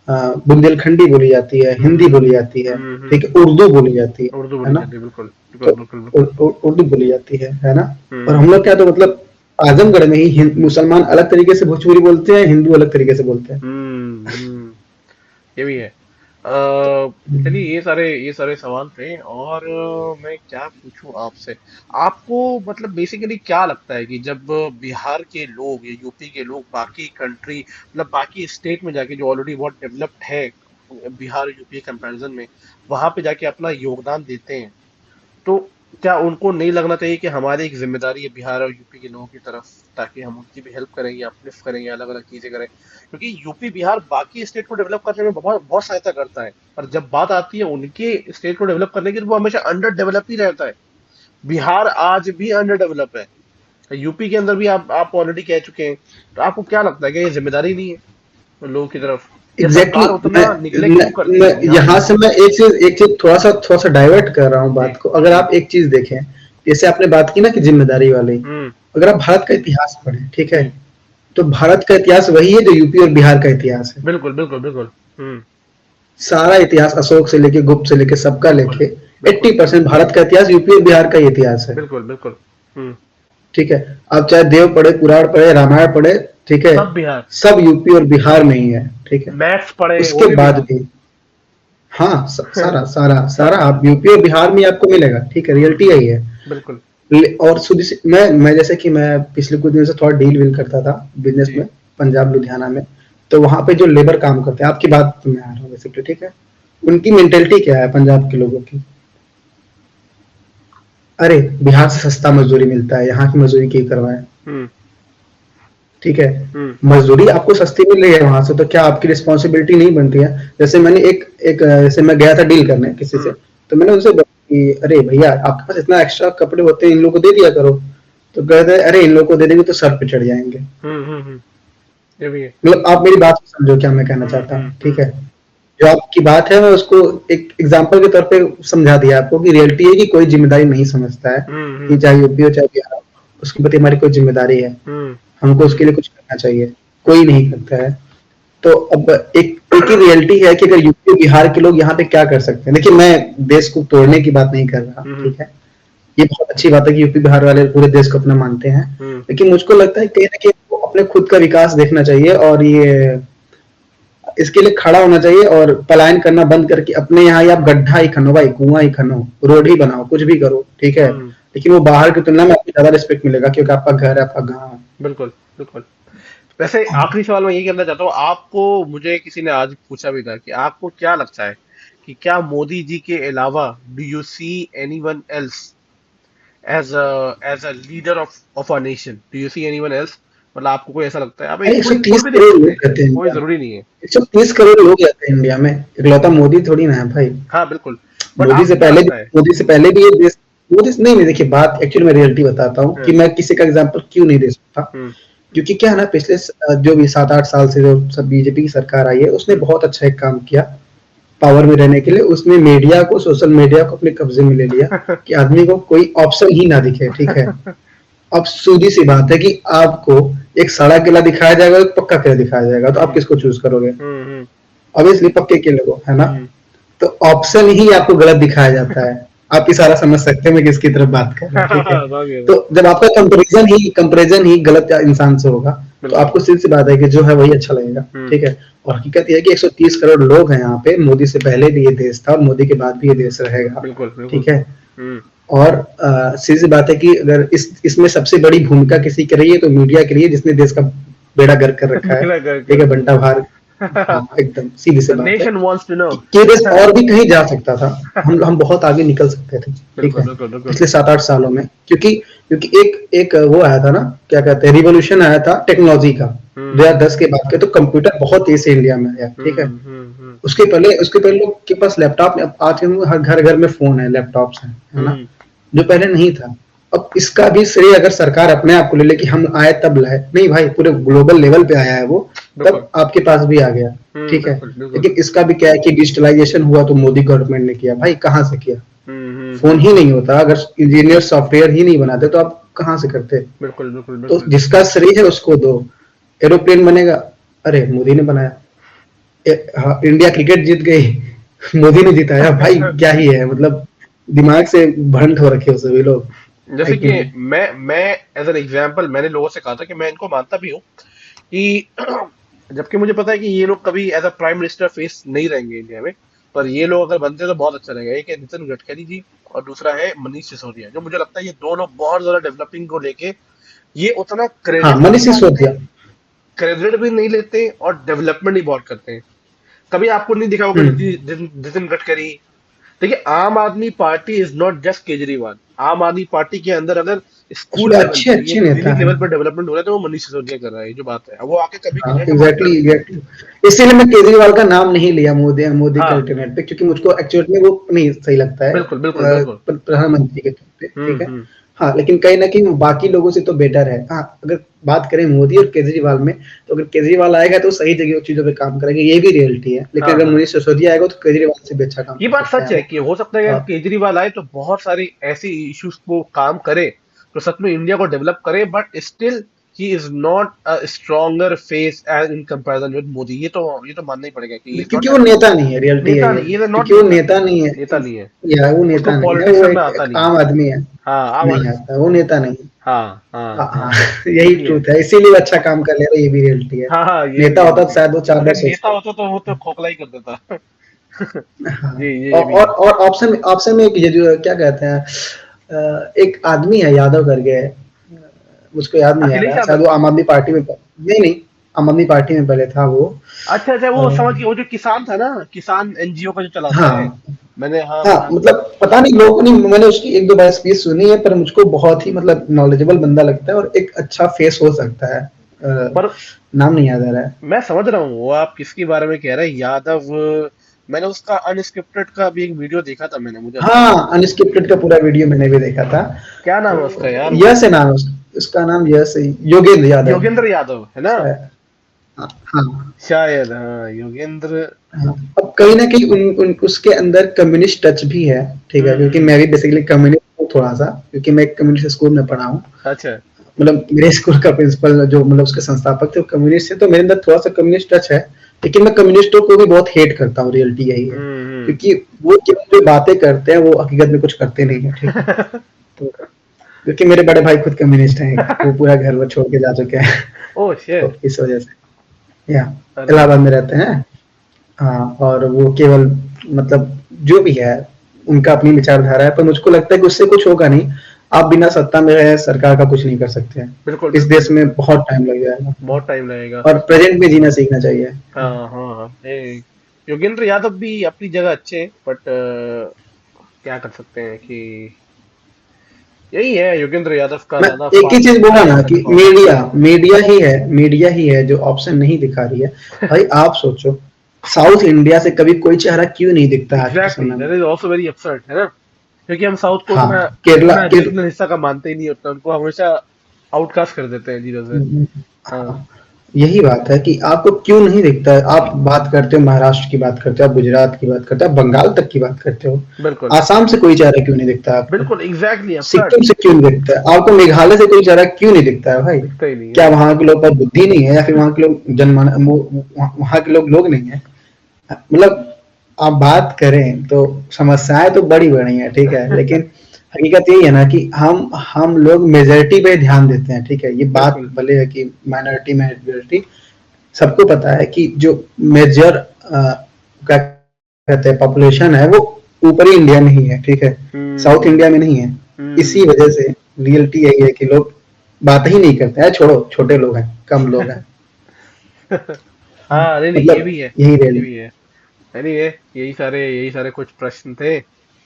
बुंदेलखंडी बोली जाती है, हिंदी बोली जाती है, ठीक है, उर्दू बोली जाती उर्दू है बोली ना। जाती है, बिल्कुल, तो बिल्कुल, बिल्कुल, बिल्कुल। उर्दू बोली जाती है ना। और हम्म। हम लोग क्या, तो मतलब आजमगढ़ में ही मुसलमान अलग तरीके से भोजपुरी बोलते हैं, हिंदू अलग तरीके से बोलते हैं। हम्म। ये भी है। तो, चलिए, ये सारे सवाल थे, और मैं क्या पूछूं आपसे। आपको मतलब बेसिकली क्या लगता है कि जब बिहार के लोग या यूपी के लोग बाकी कंट्री, मतलब बाकी स्टेट में जाके, जो ऑलरेडी बहुत डेवलप्ड है बिहार और यूपी कंपैरिजन में, वहां पे जाके अपना योगदान देते हैं, तो क्या उनको नहीं लगना चाहिए कि हमारी एक जिम्मेदारी है बिहार और यूपी के लोगों की तरफ, ताकि हम उनकी भी हेल्प करेंगे, अपलिफ्ट करेंगे, अलग अलग चीजें करें, क्योंकि यूपी बिहार बाकी स्टेट को डेवलप करने में बहुत बहुत सहायता करता है, पर जब बात आती है उनके स्टेट को डेवलप करने की, तो वो हमेशा अंडर डेवलप ही रहता है। बिहार आज भी अंडर डेवलप है, यूपी के अंदर भी आप ऑलरेडी कह चुके हैं। तो आपको क्या लगता है कि ये जिम्मेदारी नहीं है लोगों की तरफ, या एग्जैक्टली सरकार मैं, उतना निग्लेक्ट क्यों करती मैं है ध्यान नहीं यहाँ से देती? मैं एक चीज थोड़ा सा डाइवर्ट कर रहा हूँ जी, बात को। अगर जी। आप एक चीज देखें, जैसे आपने बात की ना कि जिम्मेदारी वाली, हम्म। अगर आप भारत का इतिहास पढ़ें, ठीक है, जी, तो भारत का इतिहास वही है जो यूपी और बिहार का इतिहास है। बिल्कुल, बिल्कुल, बिल्कुल। हम्म। सारा इतिहास अशोक से लेके गुप्त से लेके सबका बिल्कुल, लेके बिल्कुल, 80% भारत का इतिहास यूपी और बिहार का ही इतिहास है, बिल्कुल, बिल्कुल। हम्म। ठीक है। आप चाहे देव पढ़े, पुराण पढ़े, रामायण पढ़े, ठीक है, सब बिहार। सब यूपी और बिहार में ही है, ठीक है। मैथ्स पढ़े वो उसके भी बाद बिहार। भी, हाँ, सारा सारा सारा सब आप बिहार। यूपी और बिहार में आपको मिलेगा, ठीक है, रियलिटी यही है। बिल्कुल। और मैं जैसे कि मैं पिछले कुछ दिनों से थोड़ा डील वील करता था बिजनेस जी। में, पंजाब लुधियाना में। तो वहां पे जो लेबर काम करते हैं, आपकी बात में आ रहा हूँ बेसिकली, ठीक है, उनकी मेंटेलिटी क्या है पंजाब के लोगों की। अरे बिहार से सस्ता मजदूरी मिलता है, यहाँ की मजदूरी क्यों करवाए, हम्म। ठीक है। हम्म। मजदूरी आपको सस्ती मिल रही है वहां से, तो क्या आपकी रिस्पॉन्सिबिलिटी नहीं बनती है। जैसे मैंने एक एक जैसे मैं गया था डील करने किसी से, हम्म। तो मैंने उनसे बोला कि अरे भैया आपके पास इतना एक्स्ट्रा कपड़े होते हैं, इन लोगों को दे दिया करो। तो कहते हैं अरे इन लोगों को दे देंगे तो सर पे चढ़ जाएंगे। हम्म। हम्म। ये भी है। मतलब आप मेरी बात को समझो क्या मैं कहना चाहता हूँ, ठीक है? जो आपकी बात है मैं उसको एक एग्जांपल के तौर पे समझा दिया आपको कि रियलिटी है कि कोई जिम्मेदारी नहीं समझता है कि चाहे यूपी हो चाहे बिहार हो, उसके प्रति हमारी कोई जिम्मेदारी है, हमको उसके लिए कुछ करना चाहिए, कोई नहीं करता है। तो अब एक ही रियलिटी है कि अगर यूपी बिहार के लोग यहाँ पे क्या कर सकते हैं। देखिए मैं देश को तोड़ने की बात नहीं कर रहा, ठीक है? ये बहुत अच्छी बात है कि यूपी बिहार वाले पूरे देश को अपना मानते हैं, लेकिन मुझको लगता है कहीं ना कहीं वो अपने खुद का विकास देखना चाहिए और ये इसके लिए खड़ा होना चाहिए और पलायन करना बंद करके अपने यहाँ ही आप गड्ढा ही खनो भाई, कुआं ही खनो, रोड ही बनाओ, कुछ भी करो, ठीक है? लेकिन वो बाहर की तुलना में आपको ज्यादा रिस्पेक्ट मिलेगा क्योंकि आपका घर है, आपका गाँव है। बिल्कुल बिल्कुल। वैसे आखिरी सवाल मैं यही करना चाहता हूँ आपको, मुझे किसी ने आज पूछा भी था कि आपको क्या लगता है कि क्या मोदी जी के अलावा do you see anyone else as a leader of our nation? Do you see anyone else? मतलब आपको कोई ऐसा लगता है? आप भाई एक एक कोई सौ कोई तीस भी दे करोड़ सकते लोग हैं, रहते हैं कोई इंडिया में, जरूरी नहीं है। 130 करोड़ लोग रहते हैं इंडिया में, इकलौता मोदी थोड़ी ना है भाई। हाँ बिल्कुल, बट मोदी से आपको क्या पहले भी लगता है? मोदी से पहले भी ये देश, मोदी से नहीं नहीं, देखिए बात एक्चुअली मैं रियलिटी बताता हूँ कि हाँ, मैं किसी का एग्जांपल क्यों नहीं दे सकता, हम्म क्योंकि क्या है ना, पिछले जो भी 7-8 साल से जो सब बीजेपी की सरकार आई है उसने हम्म बहुत अच्छा एक काम किया पावर में रहने के लिए। उसने मीडिया को, सोशल मीडिया को अपने कब्जे में ले लिया कि आदमी को कोई ऑप्शन ही ना दिखे, ठीक है? अब सीधी सी बात है कि आपको एक सड़ा केला दिखाया जाएगा, एक पक्का केला दिखाया जाएगा, तो आप हम्म किसको चूज करोगे? हम्म ऑब्वियसली पक्के केले को, है ना? हम्म तो ऑप्शन ही आपको गलत दिखाया जाता है। आप इशारा समझ सकते हैं मैं किसकी तरफ बात कर रहा हूँ, ठीक है? समझ गया मैं। तो जब आपका कंपैरिजन ही गलत इंसान से होगा, तो बिल्कुल। आपको सीधी सी बात है कि जो है वही अच्छा लगेगा, हम्म ठीक है? और हकीकत ये है कि 130 करोड़ लोग हैं यहाँ पे, मोदी से पहले भी ये देश था और मोदी के बाद भी ये देश रहेगा, बिल्कुल बिल्कुल। ठीक है? हम्म और सीधी सी बात है कि अगर इसमें सबसे बड़ी भूमिका किसी की रही है तो मीडिया के लिए, जिसने देश का बेड़ा गर्क कर रखा है, मेरा घर ठीक है? कर बंटा भार, हाँ, एकदम सीधी सी द बात है नेशन वांट्स टू नो। कि ये देश और भी कहीं जा सकता था, हम बहुत आगे निकल सकते थे, ठीक बिल्कुल है? बिल्कुल बिल्कुल। पिछले 7-8 सालों में, क्योंकि क्योंकि एक एक वो आया था ना, क्या कहते हैं, रिवॉल्यूशन आया था टेक्नोलॉजी का हम्म 2010 के बाद के, तो कंप्यूटर बहुत तेज से इंडिया में आया, ठीक है? हम्म उसके पहले लोग के पास लैपटॉप, आज के हर घर घर में फोन है, लैपटॉप्स हैं, है ना? हम्म जो पहले नहीं था। अब इसका भी श्रेय अगर सरकार अपने आप को ले ले कि हम आए तब लाए, नहीं भाई, पूरे ग्लोबल लेवल पे आया है वो, बिल्कुल। तब आपके पास भी आ गया, ठीक है? बिल्कुल बिल्कुल। लेकिन इसका भी क्या है कि डिजिटलाइजेशन हुआ तो मोदी गवर्नमेंट ने किया, भाई कहाँ से किया? फोन हम्म। ही नहीं होता, अगर इंजीनियर सॉफ्टवेयर ही नहीं बनाते तो आप कहाँ से करते? बिल्कुल बिल्कुल तो बिल्कुल। जिसका श्रेय है उसको दो। एरोप्लेन बनेगा, अरे मोदी ने बनाया। हाँ, इंडिया क्रिकेट जीत गई, मोदी ने जिताया, भाई क्या ही है, मतलब दिमाग से भंड हो रखे हो सभी लोग, है जैसे कि कि नहीं? मैं एज एन एग्जांपल मैंने लोगों से कहा था कि मैं इनको मानता भी हूँ कि जबकि मुझे पता है कि ये लोग कभी as a prime minister face नहीं रहेंगे इंडिया में, पर ये लोग अगर बनते तो बहुत अच्छा रहेगा। एक है नितिन गडकरी जी और दूसरा है मनीष सिसोदिया, जो मुझे लगता है ये दोनों बहुत ज्यादा डेवलपिंग को लेके ये उतना हाँ, क्रेडिट भी मनीष नहीं मांगते, सिसोदिया। क्रेडिट भी नहीं लेते और डेवलपमेंट भी बहुत करते हैं। कभी आपको नहीं दिखा होगा हम्म नितिन गडकरी। देखिए आम आदमी party is not just Kejriwal. आम आदमी पार्टी के अंदर अगर स्कूल उसमें लेवल अच्छे पे या अच्छे नेता क्लिनिक हैं। लेवल पर डेवलपमेंट हो रहा है तो वो मनीष सिसोदिया कर रहा है, ये जो बात है। अब वो आके कभी हाँ, कैबिनेट में वर्क कर एग्जैक्टली सकते हैं। एग्जैक्टली। इसीलिए मैं केजरीवाल का नाम नहीं लिया मोदी मोदी के हाँ अल्टरनेट पे, क्योंकि मुझको एक्चुअली में वो नहीं सही लगता है बिल्कुल बिल्कुल बिल्कुल। प्रधानमंत्री के तौर पे, ठीक है? हम्म। हाँ, लेकिन कहीं ना कहीं बाकी लोगों से तो बेटर है। हाँ, अगर बात करें मोदी और केजरीवाल में, तो अगर केजरीवाल आएगा तो सही जगह चीजों पे काम करेंगे, ये भी रियलिटी है, लेकिन हाँ अगर हाँ, मनीष सिसोदिया आएगा तो केजरीवाल से भी अच्छा काम ये कर बात सकते हैं सच है वो। कि हो सकता है कि अगर और केजरीवाल आए तो बहुत सारी ऐसी इश्यूज को काम करे तो सच में इंडिया को डेवलप करे, but still he is not a stronger face as in comparison with Modi. ये तो मानना ही पड़ेगा कि ही इज नॉट क्योंकि वो एज नेता नहीं है, रियलिटी है नेता ये, नहीं, ये नॉट क्योंकि वो नेता। नेता नहीं है, नेता नहीं है, या वो उसको नेता नहीं है, पॉलिटिक्स वो करना एक, आता एक नहीं है। आम आदमी है। हाँ नहीं आता, वो नेता नहीं है। हाँ हाँ हाँ हाँ, हाँ, ये यही भी है। ट्रूथ है, इसीलिए वो अच्छा काम कर ले रहा है, ये भी रियलिटी है। हाँ हाँ, ये भी नेता है, ये होता तो भी है। शायद वो 4 बार अगर नेता सोचता। होता तो वो तो खोखला ही कर देता। हाँ, जी ये भी है। और ऑप्शन ऑप्शन में एक ये जो क्या कहते हैं, एक आदमी है यादव करके, मुझको याद नहीं आ अखिलेश रहा, शायद यादव। वो आम आदमी पार्टी में, नहीं नहीं, आम आदमी पार्टी में पहले था वो। अच्छा अच्छा, अ, वो समझ गया, वो जो किसान था ना, किसान एनजीओ का जो चलाता है। हाँ हाँ, मैंने मतलब पता नहीं लोगों को नहीं, मैंने उसकी 1-2 बार स्पीच सुनी है, पर मुझको बहुत ही मतलब नॉलेजेबल बंदा लगता है और एक अच्छा फेस हो सकता है। पर नाम नहीं याद आ रहा है। मैं समझ रहा हूँ वो आप किसके बारे में कह रहे हैं, यादव। मैंने उसका अनस्क्रिप्टेड का भी एक वीडियो देखा था, मैंने मुझे अच्छा लगा हाँ, था। अनस्क्रिप्टेड का पूरा वीडियो मैंने भी देखा था। क्या नाम है उसका तो यार वो? यश है नाम उसका नाम, यश है, योगेंद्र यादव योगेंद्र यादव है ना? शायद। हाँ हाँ शायद, हाँ, योगेंद्र। हाँ। अब कहीं ना कहीं उसके अंदर कम्युनिस्ट टच भी है, ठीक है, क्योंकि हम्म। मैं भी बेसिकली कम्युनिस्ट हूँ थोड़ा सा, क्योंकि मैं एक कम्युनिस्ट स्कूल में पढ़ा हूँ। अच्छा। मतलब मेरे स्कूल का प्रिंसिपल जो मतलब उसके संस्थापक थे वो कम्युनिस्ट थे, तो मेरे अंदर थोड़ा सा कम्युनिस्ट टच है। लेकिन मैं कम्युनिस्टों को भी बहुत हेट करता हूँ, रियलिटी यही है, हम्म। क्योंकि वो केवल जो बातें करते हैं वो हकीकत में कुछ करते नहीं है, ठीक है। तो क्योंकि मेरे बड़े भाई खुद कम्युनिस्ट हैं, वो पूरा घर वो छोड़ के जा चुके हैं। ओह तो शिट। इस वजह से या अरे इलाहाबाद यार। में रहते हैं। हाँ, और वो केवल मतलब जो भी है उनका अपनी विचारधारा है, पर मुझको लगता है कि उससे कुछ होगा नहीं। आप बिना सत्ता में रहे सरकार का कुछ नहीं कर सकते हैं। बिल्कुल इस बिल्कुल देश में बिल्कुल। बहुत टाइम लग जाएगा, बहुत टाइम लगेगा। और प्रेजेंट में जीना सीखना चाहिए। हाँ। हाँ हाँ हाँ, योगेंद्र यादव भी अपनी जगह अच्छे हैं, बट क्या कर सकते हैं कि यही है, योगेंद्र यादव का मैं ज्यादा एक ही फास्ट चीज बोला नहीं ना चल कि पाता। मीडिया ही है जो ऑप्शन नहीं दिखा रही है। भाई आप सोचो, साउथ इंडिया से कभी कोई चेहरा क्यों नहीं दिखता आज के एग्जैक्टली, समय दैट में। इज आल्सो वेरी अपसेट, है ना? क्योंकि हम साउथ को हाँ, उतना केरला अपना के रीजनल हिस्सा का मानते ही नहीं, उतना उनको हमेशा आउटकास्ट कर देते हैं जीरो से। हाँ। हाँ, यही बात है कि आपको क्यों नहीं दिखता है। आप बात करते हो महाराष्ट्र की, बात करते हो आप गुजरात की, बात करते हो आप बंगाल तक की बात करते हो, बिल्कुल आसाम से कोई चेहरा क्यों नहीं दिखता आपको, बिल्कुल, एग्जैक्टली अपसेट। सिक्किम से क्यों नहीं दिखता है आपको, मेघालय से कोई चेहरा क्यों नहीं दिखता है भाई। दिखता ही नहीं क्या है। वहां के लोग पर बुद्धि नहीं है, या फिर वहां के लोग वहां के लोग नहीं है। मतलब आप बात करें तो समस्याएं तो बड़ी बड़ी हैं, ठीक है, लेकिन हकीकत यही है ना कि हम लोग मेजोरिटी पे ध्यान देते हैं, ठीक है। ये बात बिल्कुल। भले है कि माइनॉरिटी मेजोरिटी, सबको पता है कि जो मेजर क्या कहते हैं पॉपुलेशन है वो ऊपरी इंडिया में ही है, ठीक है, साउथ हम्म। इंडिया में नहीं है। इसी हम्म। वजह से रियलिटी यही है कि लोग बात ही नहीं करते हैं, छोड़ो छोटे लोग हैं, कम लोग हैं। हाँ, नहीं नहीं, ये मतलब भी है, यही ये रियलिटी। भी है। एनीवे, यही सारे कुछ प्रश्न थे।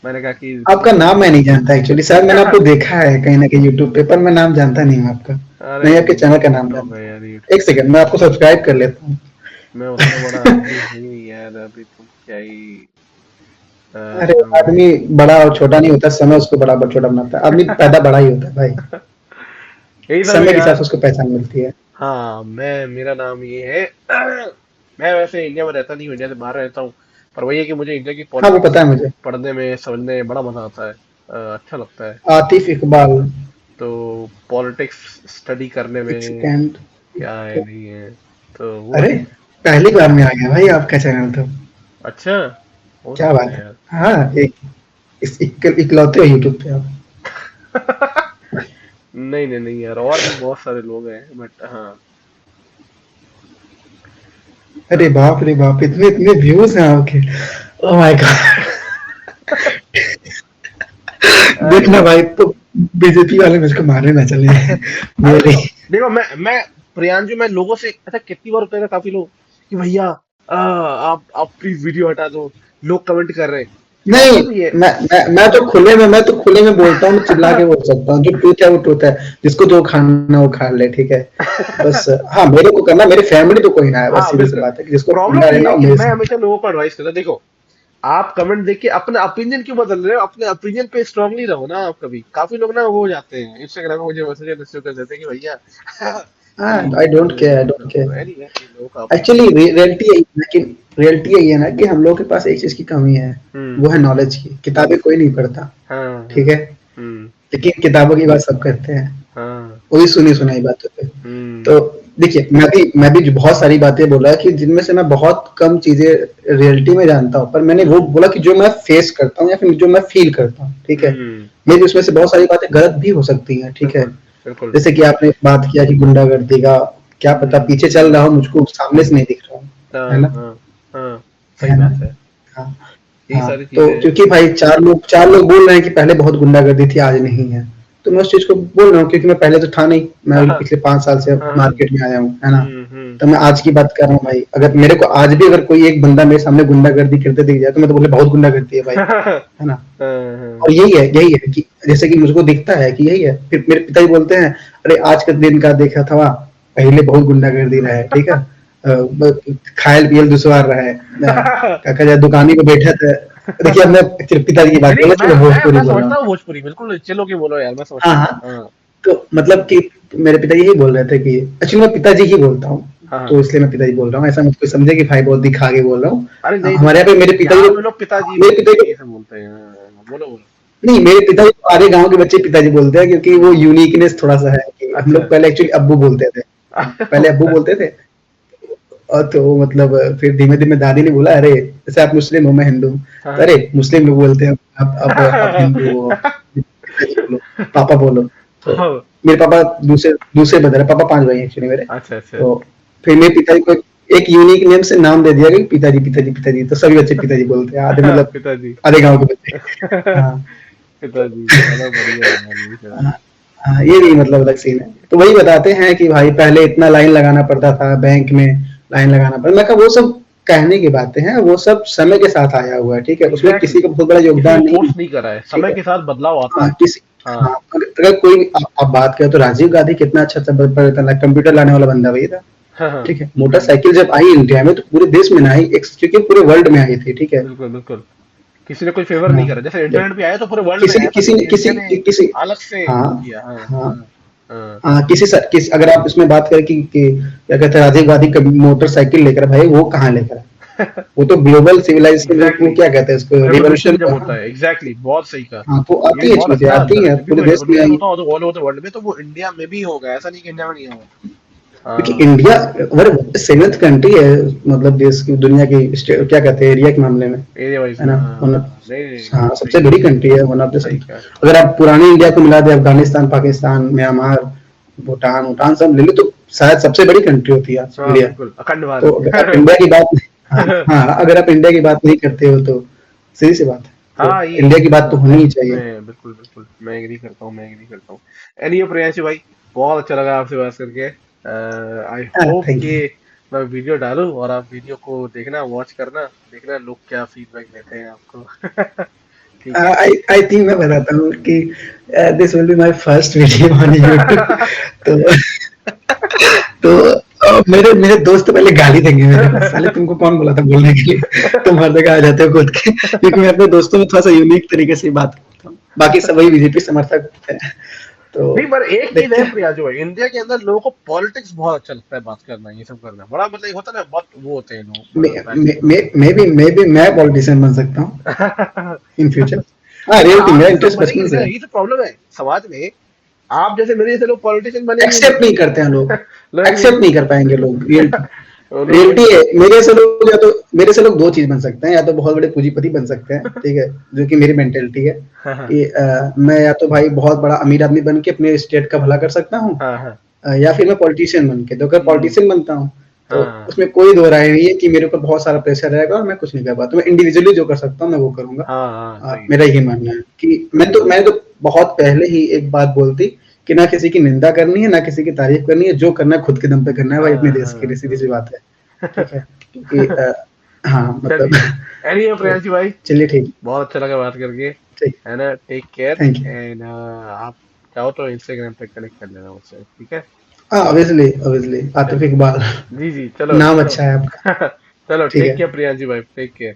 मैंने कहा कि आपका थोड़ा। नाम मैं नहीं जानता एक्चुअली, शायद मैंने आपको देखा है कहीं ना कहीं यूट्यूब पे, पर मैं नाम जानता नहीं हूँ आपका। अरे नहीं, आपके चैनल का नाम यूट्यूब जानता है यार, हूँ। एक यूट्यूब सेकंड, है। मैं आपको सब्सक्राइब कर लेता हूँ। मैं उतना बड़ा आदमी हूँ ही यार, अभी तुम क्या ही। अरे मैं आदमी बड़ा और छोटा नहीं होता, समय उसको बड़ा और छोटा बनाता है। आदमी पैदा बड़ा ही होता है भाई, यही सब है समय के हिसाब से यार। उसको पहचान मिलती है। हाँ, मेरा नाम ये है। मैं वैसे इंडिया में रहता नहीं हूँ, इंडिया से बाहर रहता हूँ। पर वही है कि मुझे इंडिया की हाँ, वो पॉलिटिक्स पता है मुझे। पढ़ने में, समझने में बड़ा मजा आता है। अच्छा लगता है। आतिफ इकबाल। तो पॉलिटिक्स स्टडी करने एक में सेकंड। क्या है नहीं है, तो वो अरे, अच्छा है। पहली बार में आ गया भाई आपका चैनल तो। अच्छा, हो क्या सकता बात है है। यार। हाँ, इकलौते हो यूट्यूब पे आप। नहीं नहीं नहीं यार, और भी बहुत सारे लोग हैं, बट हाँ। अरे बाप रे बाप, इतने इतने व्यूज हैं आपके। Oh my God. अरे देखना भाई, तो बीजेपी वाले मुझको मारने ना चले। अरे मेरे देखो, मैं प्रियांशु, मैं लोगों से अच्छा कितनी बार होता है ना, काफी लोग कि भैया आप प्लीज वीडियो हटा दो, लोग कमेंट कर रहे हैं। नहीं, प्रॉब्लम ये है। मैं तो खुले में बोलता हूँ, मैं चिल्ला के बोल सकता हूँ, जो ट्रूथ है वो ट्रूथ है। जिसको जो खाना वो खा ले, ठीक है। बस हाँ, मेरे को करना, मेरे फैमिली तो कोई ना है, बस हाँ सीधी सी बिल्कुल। बात है कि जिसको ठंडा प्रॉब्लम ये रहना है हो कि मेरे मैं साथ। हमेशा लोगों को एडवाइस करता हूं, देखो, आप कमेंट देख के अपना ओपिनियन क्यों बदल रहे हो? अपने ओपिनियन पे स्ट्रांगली रहो ना। आप कभी, काफी लोग ना वो हो जाते हैं, इंस्टाग्राम में मुझे मैसेज रिसीव कर देते हैं कि भैया हाँ, ये आई कर डोंट रहे केयर, हो, आई वो डोंट कर रहे हो। केयर। एनीवे, ये लोगों का एक्चुअली ओपिनियन है। रियलिटी यही है ना कि हम लोगों के पास एक चीज की कमी है। हम्म। वो है नॉलेज की। किताबें कोई नहीं पढ़ता, हाँ ठीक हाँ। है, हम्म। लेकिन किताबों की बात सब करते हैं, हाँ। वही सुनी सुनाई बातों पे। तो हम्म। देखिए, मैं भी बहुत सारी बातें बोला कि जिनमें से मैं बहुत कम चीजें रियलिटी में जानता हूँ, पर मैंने वो हम्म। बोला कि जो मैं फेस करता हूँ या फिर जो मैं फील करता हूँ, ठीक है। हम्म। मेरी उसमें से बहुत सारी बातें गलत भी हो सकती हैं, ठीक है। बिल्कुल बिल्कुल। जैसे कि आपने बात किया कि गुंडागर्दी का, क्या पता हम्म। पीछे चल रहा हो, मुझको सामने से नहीं दिख रहा हूँ, है हाँ ना, हाँ हाँ, सही है ना। बात है। हाँ। यही हाँ, सारी तो चीजें हैं। क्योंकि भाई चार लोग बोल रहे हैं कि पहले बहुत गुंडागर्दी थी, आज नहीं है। तो मैं उस चीज को बोल रहा हूँ, क्योंकि मैं पहले तो था नहीं, मैं हाँ अभी हाँ पिछले 5 साल से हाँ। मार्केट में आया हूँ, है ना। हम्म। तो मैं आज की बात कर रहा हूँ भाई, अगर मेरे को आज भी अगर कोई एक बंदा मेरे सामने गुंडागर्दी करते दिख जाए तो मैं तो बोले बहुत गुंडागर्दी है भाई, हाँ है ना। हाँ। और यही है कि जैसे कि मुझको दिखता है कि यही है, फिर मेरे पिताजी बोलते हैं, अरे आज के दिन का देखा था, पहले बहुत गुंडागर्दी रहा है, ठीक है। खायल पियल दुश्वार रहा है, काका जब दुकानी पे बैठे थे। देखिए, अब मैं पिताजी की बात नहीं नहीं, बोला, मैं चलो मैं भोजपुरी मैं बोल रहा समझता हूँ। हूँ भोजपुरी, बिल्कुल चलो के बोलो यार, मैं हाँ समझता हूँ। हाँ, हाँ तो मतलब कि मेरे पिताजी यही बोल रहे थे कि एक्चुअली मैं पिताजी ही बोलता हूँ, हाँ हाँ। तो इसलिए मैं पिताजी बोल रहा हूँ, ऐसा मत कोई समझे कि भाई बहुत दिखा के बोल रहा हूँ। अरे नहीं नहीं हमारे यहाँ पे मेरे पिताजी यहाँ को, पे लोग पिताजी मेरे बेटे पिताजी ये सब बोलते हैं। बोलो बोलो। नहीं, मेरे पिताजी को आधे गाँव के बच्चे पिताजी बोलते हैं, क्योंकि वो यूनिकनेस थोड़ा-सा है कि हम अच्छा लोग पहले एक्चुअली अब्बू बोलते थे। पहले अब्बू अच्छा। बोलते थे, और तो मतलब फिर धीमे-धीमे दादी ने बोला, अरे जैसे आप मुस्लिम हो, मैं हिंदू हूँ, तो हाँ अरे मुस्लिम लोग बोलते हैं, अब हिंदू हो, पिताजी बोलो, पापा बोलो। तो हाँ, मेरे पापा दूसरे दूसरे ब्रदर है, पापा 5 भाई हैं एक्चुअली मेरे। अच्छा अच्छा। तो फिर मेरे पिताजी को एक यूनिक नेम से नाम दे दिया कि पिताजी, पिताजी, पिताजी, तो सभी बच्चे पिताजी बोलते हैं, आधे मतलब पिताजी। आधे गाँव के बच्चे। हाँ। पिताजी चलो बढ़िया है यार ये सब। हाँ, हाँ, ये भी मतलब अलग सीन है। तो वही बताते हैं कि भाई पहले इतना लाइन लगाना पड़ता था बैंक में, लाइन लगाना पड़ता, मैं कहा वो सब कहने की बातें हैं, वो सब समय के साथ आया हुआ है, ठीक है, उसमें एग्जैक्टली किसी का बहुत बड़ा किसी ने योगदान नहीं फोर्स है, नहीं करा है, ठीक समय है। के साथ बदलाव आता हाँ है। किसी, हाँ हाँ अगर कोई आप बात करें तो राजीव गांधी कितना अच्छा परिवर्तन लाया, कंप्यूटर लाने वाला बंदा वही था, हाँ हाँ। ठीक है। मोटरसाइकिल जब आई इंडिया में तो पूरे देश में ना आई, क्योंकि पूरे वर्ल्ड में आई थी, ठीक है। बिल्कुल बिल्कुल। किसी ने कोई फेवर हाँ नहीं करा, जैसे जब इंटरनेट भी आया तो पूरे वर्ल्ड में किसी ने आया, ऐसा किसी नहीं ने कि किसी इंडिया ने किसी अलग से हाँ वो किया। हाँ हाँ हाँ हाँ। हाँ, किसी अगर आप इसमें बात करें कि क्या कहते हैं, राजीव गांधी कभी मोटरसाइकिल लेकर, भाई वो कहाँ लेकर आए? वो तो ग्लोबल सिविलाइजेशन, वो एग्जैक्टली क्या कहते हैं उसको, रेवोल्यूशन रिवॉल्यूशन। जब होता हाँ, है, एग्जैक्टली बहुत सही कहा। हाँ, तो ये आती भी है बहुत चीजें, अच्छा आती अंतर है, हैं जब भी पूरे कोई देश में रेवोल्यूशन आई। होता हो तो ऑल ओवर द वर्ल्ड में, तो वो इंडिया में भी होगा, ऐसा नहीं कि इंडिया में नहीं होगा। क्योंकि हाँ इंडिया अगर सेवेंथ कंट्री है, मतलब देश की, दुनिया की क्या कहते हैं, एरिया के मामले में, एरिया वाइज है में, ना। हाँ नहीं नहीं हाँ, सही सबसे कहा। बड़ी कंट्री है, वन ऑफ द। सही कहा। अगर आप पुरानी इंडिया को मिला दे, अफगानिस्तान, पाकिस्तान, म्यांमार, भूटान भूटान सब ले लो, तो शायद सबसे बड़ी कंट्री होती है आज हाँ इंडिया। बिल्कुल अखंड तो भारत। अगर आप इंडिया की बात, हाँ हाँ, अगर आप इंडिया की बात नहीं करते हो तो सीधी सी बात है, तो हाँ ये इंडिया की बात तो बिल्कुल होनी ही चाहिए। मैं बिल्कुल बिल्कुल मैं एग्री करता हूँ, मैं एग्री करता हूँ। एनीवे प्रियांशु भाई, बहुत अच्छा लगा आपसे बात करके। आई हाँ, होप थैंक कि यू। मैं वीडियो डालूं और आप वीडियो को देखना, वॉच करना, देखना लोग क्या फीडबैक देते हैं आपको। ठीक है। आई थिंक मैं बताता हूँ कि this will be my first video on YouTube. तो तो मेरे मेरे दोस्त पहले गाली देंगे मेरे को, साले तुमको कौन बोला था बोलने के लिए, तुम हर जगह आ जाते हो कूद के, क्योंकि मैं अपने दोस्तों में थोड़ा सा यूनिक तरीके से बात करता हूँ, बाकी सब वही बीजेपी समर्थक होते हैं। तो नहीं पर एक चीज देखते है हैं। प्रियांशु भाई, इंडिया के अंदर लोगों को पॉलिटिक्स बहुत अच्छा लगता है, बात करना, ये सब करना बड़ा मतलब एक होता है ना, बहुत वो होते हैं लोग, बड़ा पैशनेट होते मे बी मैं पॉलिटिशियन बन सकता हूँ हैं। In future. हाँ, नहीं रियलिटी आप मेरा ये सब इंटरेस्ट बनेंगे बचपन से ना, है। ये तो प्रॉब्लम है समाज में। आप जैसे मेरे जैसे लोग पॉलिटिशियन बनेंगे नहीं। एक्सेप्ट नहीं करते हैं लोग, लोग नहीं। एक्सेप्ट नहीं कर पाएंगे लोग रियलिटी। वो लोग रियलिटी वही है, है। मेरे से लोग या तो मेरे से लोग दो चीज बन सकते हैं, या तो बहुत बड़े पूंजीपति बन सकते हैं, ठीक है, जो कि मेरी मेंटेलिटी है हाँ हाँ कि मैं या तो भाई बहुत बड़ा अमीर आदमी बन के अपने स्टेट का भला कर सकता हूँ, हाँ हाँ। या फिर मैं पॉलिटिशियन बन के, तो अगर हम्म। पॉलिटिशियन बनता हूँ तो हाँ उसमें कोई दो राय नहीं है कि मेरे ऊपर बहुत सारा प्रेशर रहेगा और मैं कुछ नहीं कर पाता, तो मैं इंडिविजुअली जो कर सकता हूँ मैं वो करूंगा। हाँ हाँ सही मेरा सही। यही मानना है कि हाँ मैं तो बहुत पहले ही एक बात बोलती कि ना किसी की निंदा करनी है, ना किसी की तारीफ करनी है, जो करना है खुद के दम पे करना है भाई, अपने हाँ देश के हाँ लिए, सीधी सी हाँ। बात है, ठीक है, क्योंकि हाँ मतलब चलिए, एनीवे तो प्रियांशु भाई, चलिए ठीक। बहुत अच्छा लगा बात करके, ठीक। है ना, take care. Thank you. And आप चाहो तो इंस्टाग्राम पे कनेक्ट कर लेना मुझसे, ठीक है। हाँ, ऑब्वियसली ऑब्वियसली, आतिफ चलो इकबाल जी जी चलो। नाम अच्छा है आपका। चलो ठीक टेक है। केयर प्रियांशु भाई, टेक केयर।